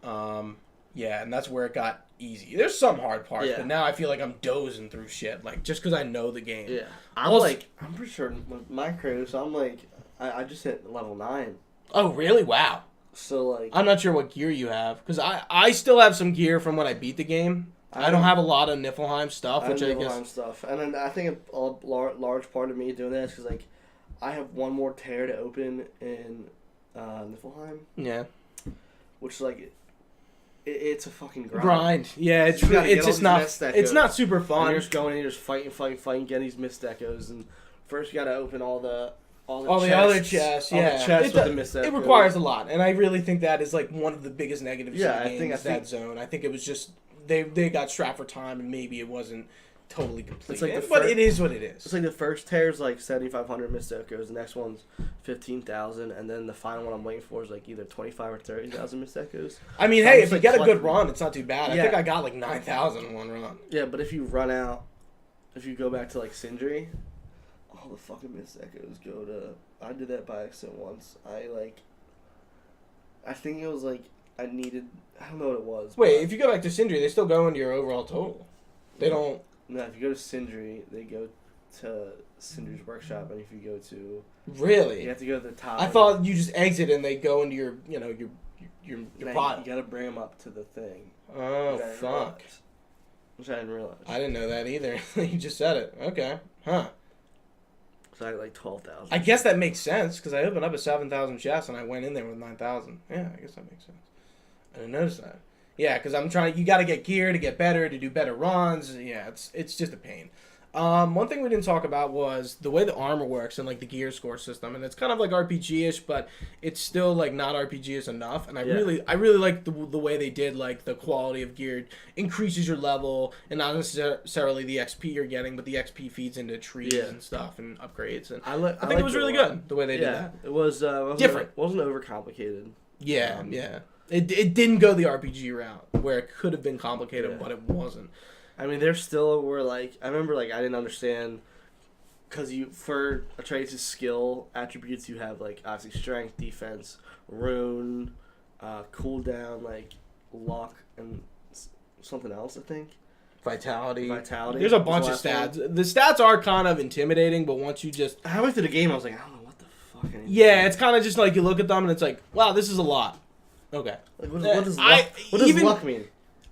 Yeah, and that's where it got easy. There's some hard parts, but now I feel like I'm dozing through shit, like just because I know the game. Yeah, I'm pretty sure with my crew, so I'm like, I just hit level 9. Oh really? Wow. So like, I'm not sure what gear you have, because I still have some gear from when I beat the game. I don't have a lot of Niflheim stuff, which I guess. Niflheim stuff, and then I think a large part of me doing that is because like, I have one more tear to open in Niflheim. Yeah. Which like, it's a fucking grind. Yeah, it's just not. It's not super fun. And you're just going in, you're just fighting, getting these missed echoes, and first you got to open all the other chests, yeah. The chests with the missed echoes. It requires a lot, and I really think that is like one of the biggest negatives of the game. I think that zone. I think it was just they got strapped for time, and maybe it wasn't totally complete. Like but it is what it is. It's like the first tear is like 7,500 missed echoes, the next one's 15,000, and then the final one I'm waiting for is like either 25 or 30,000 missed echoes. I mean, hey, if you get a good run, it's not too bad. I think I got like 9,000 in one run. Yeah, but if you run out, if you go back to like Sindri, all the fucking missed echoes go to. I did that by accident once. I think it was like I don't know what it was. Wait, if you go back to Sindri, they still go into your overall total. They don't. No, if you go to Sindri, they go to Sindri's workshop, and if you go to really, you have to go to the top. I thought you just exit and they go into your pot. You gotta bring them up to the thing. Oh fuck! Which I didn't realize. I didn't know that either. You just said it. Okay, huh? So I had like 12,000. I guess that makes sense because I opened up a 7,000 chest and I went in there with 9,000. Yeah, I guess that makes sense. I didn't notice that. Yeah, because I'm trying. You got to get gear to get better, to do better runs. Yeah, it's just a pain. One thing we didn't talk about was the way the armor works and like the gear score system, and it's kind of like RPG-ish, but it's still like not RPG-ish enough. And I really like the way they did like the quality of gear increases your level, and not necessarily the XP you're getting, but the XP feeds into trees and stuff and upgrades. And I think it was really good the way they did that. It was different. It wasn't overcomplicated. Yeah, yeah. It didn't go the RPG route where it could have been complicated, but it wasn't. I mean, there still were like I remember like I didn't understand because for Atreus' skill attributes you have like obviously strength, defense, rune, cooldown, like luck, and something else I think. Vitality. There's a bunch of stats. The stats are kind of intimidating, but once you just halfway through the game, I was like, I don't know what the fuck. Yeah, it's kind of just like you look at them and it's like, wow, this is a lot. Okay. Like, what does luck mean?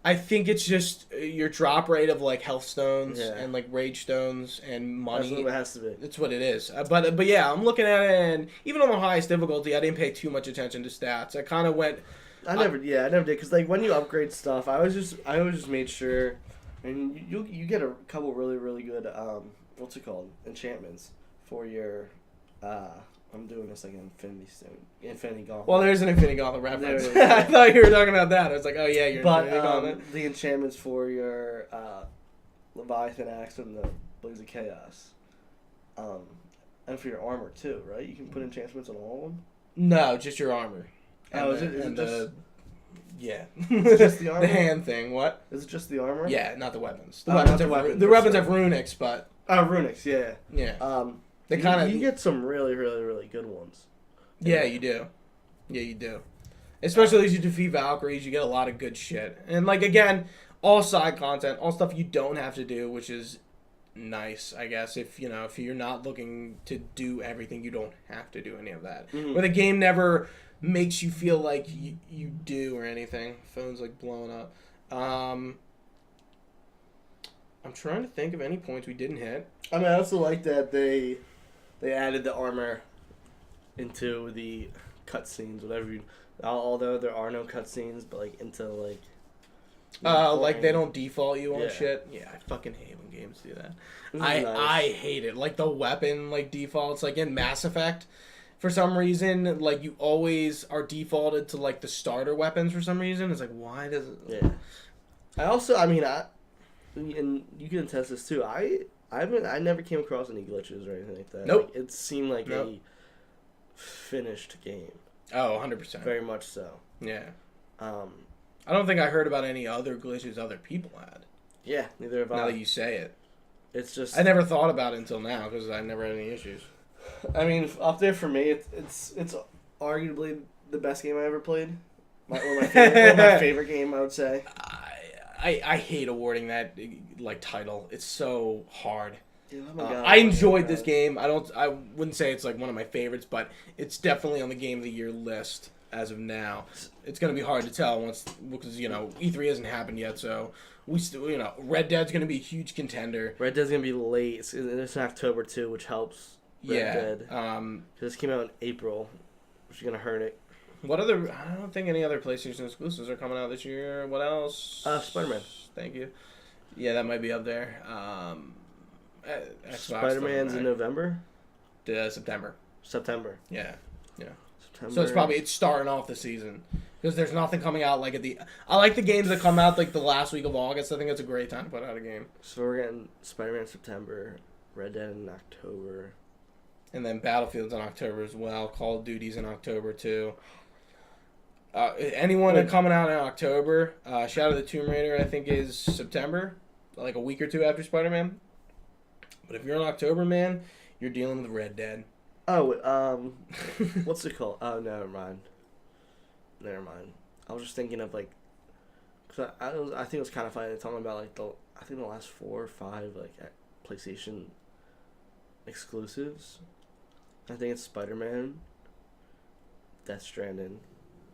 I think it's just your drop rate of like health stones and like rage stones and money. That's what it has to be. That's what it is. But yeah, I'm looking at it, and even on the highest difficulty, I didn't pay too much attention to stats. I kind of went. I never did because like when you upgrade stuff, I always just made sure, and you get a couple really really good what's it called enchantments for your I'm doing this like Infinity Gauntlet. Well, there's an Infinity Gauntlet reference. I thought you were talking about that. I was like, oh yeah, Infinity Gauntlet. The enchantments for your Leviathan Axe and the Blaze of Chaos, and for your armor too, right? You can put enchantments on all of them. No, just your armor. Is it just? Yeah. Just the armor. The hand thing. What? Is it just the armor? Yeah, not the weapons. The weapons have runics, but. Oh, runics. Yeah. Yeah. They kind of you get some really, really, really good ones. Yeah, you do. Yeah, you do. Especially as you defeat Valkyries, you get a lot of good shit. And like again, all side content, all stuff you don't have to do, which is nice, I guess. If you're not looking to do everything, you don't have to do any of that. Mm-hmm. Where the game never makes you feel like you do or anything. Phone's like blowing up. I'm trying to think of any points we didn't hit. I mean, I also like that they added the armor into the cutscenes, whatever. Although there are no cutscenes, but like into like. Like they don't default you on Yeah. shit. Yeah, I fucking hate when games do that. This is I nice. hate it. Like the weapon like defaults, like in Mass Effect, for some reason, like you always are defaulted to like the starter weapons for some reason. It's like why does it? Yeah. And you can attest this too. I never came across any glitches or anything like that. Nope. Like, it seemed like Nope. a finished game, Oh, 100%. very much so. Yeah. Um, I don't think I heard about any other glitches other people had. yeah, neither have Now I. that you say it, It's just. I never thought about it until now because I never had any issues. I mean, up there for me, it's arguably the best game I ever played. My favorite game, I would say. I hate awarding that like title. It's so hard. Yeah, oh my God. I enjoyed this game. I wouldn't say it's like one of my favorites, but it's definitely on the game of the year list as of now. It's gonna be hard to tell because E3 hasn't happened yet, so we still Red Dead's gonna be a huge contender. Red Dead's gonna be late. It's in October too, which helps. Red Dead. Because this came out in April, which is gonna hurt it. What other? I don't think any other PlayStation exclusives are coming out this year. What else? Spider-Man. Thank you. Yeah, that might be up there. Xbox Spider-Man's in November? September. September. Yeah. September. So it's starting off the season because there's nothing coming out like I like the games that come out like the last week of August. I think it's a great time to put out a game. So we're getting Spider-Man in September, Red Dead in October. And then Battlefield's in October as well. Call of Duty's in October too. Anyone coming out in October, Shadow of the Tomb Raider I think is September, like a week or two after Spider-Man. But if you're in October, man, you're dealing with Red Dead. Oh, what's it called? Oh, never mind. I was just thinking of like, cause I think it was kind of funny talking about like I think the last 4 or 5 like PlayStation exclusives. I think it's Spider-Man, Death Stranding.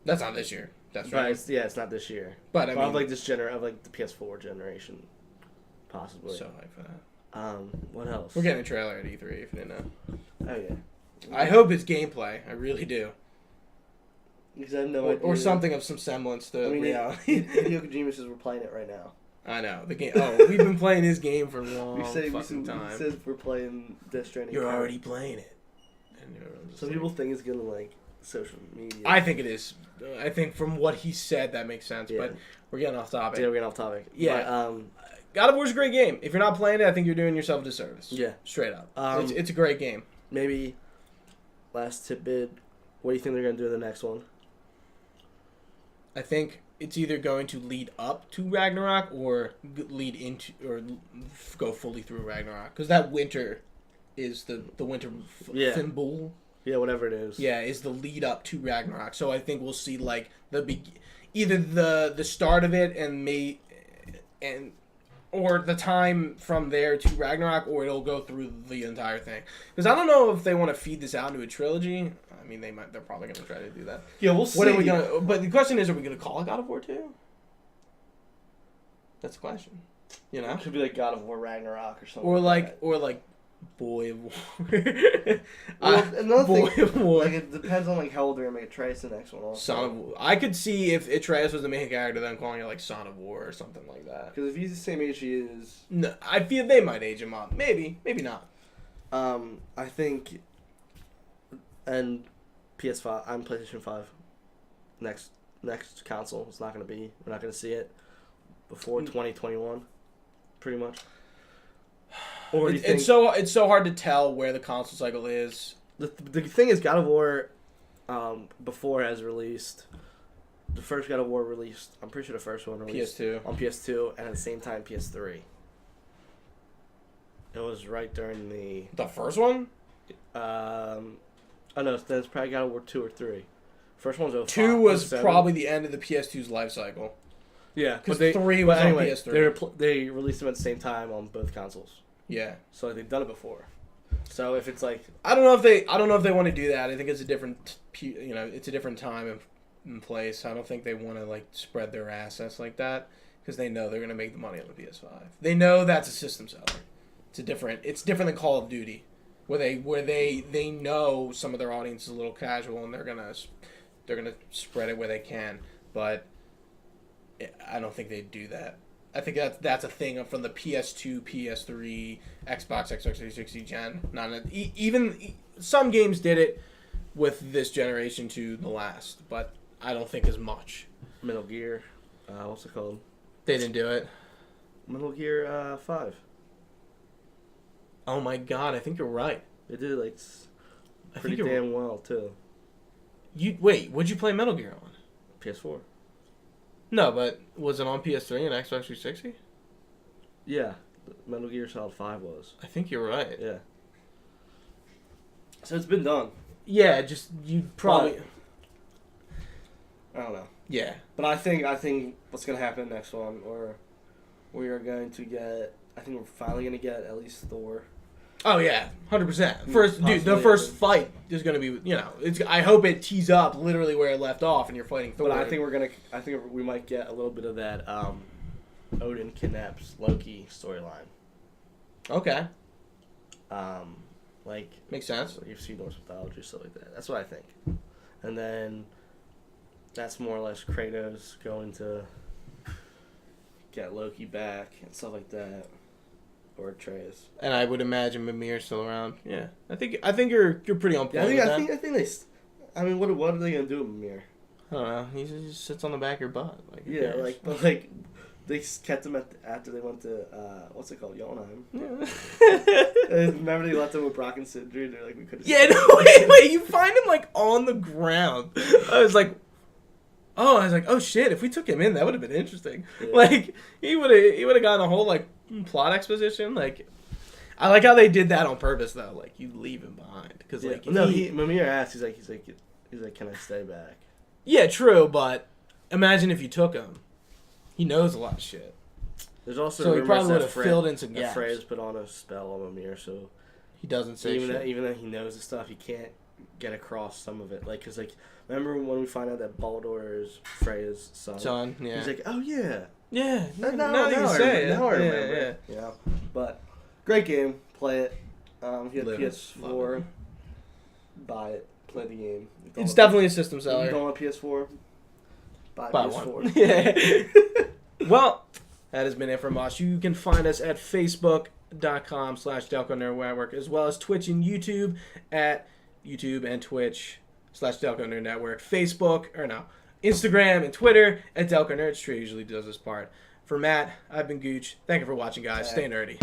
That's not this year. That's But right. it's not this year. But I mean, of like this of like the PS4 generation, possibly. so hyped for that. What else? We're getting a trailer at E3 if you didn't know. Oh yeah. I hope it's gameplay. I really do. Because I have no idea. Or something of some semblance to reality. Hideo Kojima says we're playing it right now. I know the game. Oh, we've been playing his game for a long fucking time. We said we're playing Death Stranding. You're already playing it. And some people think it's gonna like social media. I think it is. I think from what he said that makes sense. Yeah. But we're getting off topic. Yeah, we're getting off topic. Yeah. But, God of War's a great game. If you're not playing it, I think you're doing yourself a disservice. Yeah. Straight up. It's a great game. Maybe last tidbit. What do you think they're gonna do in the next one? I think it's either going to lead up to Ragnarok or lead into or go fully through Ragnarok because that winter is the winter Fimbul. Yeah, whatever it is. Yeah, is the lead up to Ragnarok. So I think we'll see like either the start of it or the time from there to Ragnarok, or it'll go through the entire thing. Because I don't know if they want to feed this out into a trilogy. I mean, they're probably going to try to do that. Yeah, we'll see. What are we gonna? But the question is, are we going to call it God of War 2? That's the question. You know, It could be like God of War Ragnarok or something. or that. like Boy of War. Well, another Boy thing, of War. like it depends on like how old they're gonna make Atreus the next one. Also. Son of War. I could see if Atreus was the main character, then calling it like Son of War or something like that. Because if he's the same age he is, No, I feel they might age him up. Maybe not. I think, and PS5, I'm PlayStation 5. Next console, it's not gonna be. We're not gonna see it before 2021, pretty much. Or do you think, it's so hard to tell where the console cycle is. the thing is, God of War, before has released. The first God of War released. I'm pretty sure the first one released PS2 on PS2, and at the same time PS3. It was right during The first one? oh no, then it's probably God of War 2 or 3. First one's 05. 2 was 07. probably the end of the PS2's life cycle. Yeah, Because but 3 was on PS3. They released them at the same time on both consoles, Yeah. so like, they've done it before. So if it's like, I don't know if they want to do that. I think it's a different it's a different time and place. I don't think they want to like spread their assets like that because they know they're going to make the money on the PS5. They know that's a system seller. It's different than Call of Duty, where they know some of their audience is a little casual and they're gonna spread it where they can. But I don't think they do that. I think that's a thing from the PS2, PS3, Xbox 360 gen. Even some games did it with this generation to the last, but I don't think as much. Metal Gear, what's it called? They didn't do it. Metal Gear 5. Oh my god, I think you're right. They did like I pretty think you're damn well too. What'd you play Metal Gear on? PS4. No, but was it on PS3 and Xbox 360? Yeah, Metal Gear Solid 5 was. I think you're right. Yeah. So it's been done. Yeah, just you probably. I don't know. Yeah. But I think what's gonna happen next one, or we are going to get. I think we're finally gonna get at least Thor. Oh yeah, 100%. First, dude, Possibly, the first fight is gonna be, it's. I hope it tees up literally where it left off, and you're fighting Thor. But I think we might get a little bit of that Odin kidnaps Loki storyline. Okay. Like Makes sense. Like you've seen Norse mythology, stuff like that. That's what I think. And then that's more or less Kratos going to get Loki back and stuff like that. Or Atreus. And I would imagine Mimir's still around. Yeah, I think you're pretty on point. Yeah, with I think they. I mean, what are they gonna do with Mimir? I don't know. He just sits on the back of your butt. Like, who Yeah, cares? but they kept him after they went to what's it called, Jotunheim. Yeah. Remember they left him with Brock and Sindri. They're like, we could have. Yeah. No. Wait. You find him like on the ground. I was like, oh shit! If we took him in, that would have been interesting. Yeah. Like he would have gotten a whole like plot exposition. Like I like how they did that on purpose though. Like you leave him behind because like Mimir asked. He's like, can I stay back? Yeah, true. But imagine if you took him. He knows a lot of shit. There's also So he rumors probably that would have filled in some that gaps. Frey's put on a spell on Mimir, so He doesn't say shit. even though he knows the stuff, he can't get across some of it. Like, cause like, remember when we find out that Baldur is Freya's son? Yeah. He's like, oh yeah. Yeah. Now you I say it. now I Yeah, remember. Yeah. But great game. Play it. If you have Live it. PS4, buy it. Play the game. It's definitely a system If you seller. don't have PS4, buy PS4. one. Yeah. Well, that has been it from us. You can find us at facebook.com/Delco Nerd Network, as well as Twitch and YouTube at YouTube and Twitch /Delco Nerd Network. Instagram and Twitter at Delco Nerd. Tree usually does this part. For Matt, I've been Gooch. Thank you for watching, guys. Stay nerdy.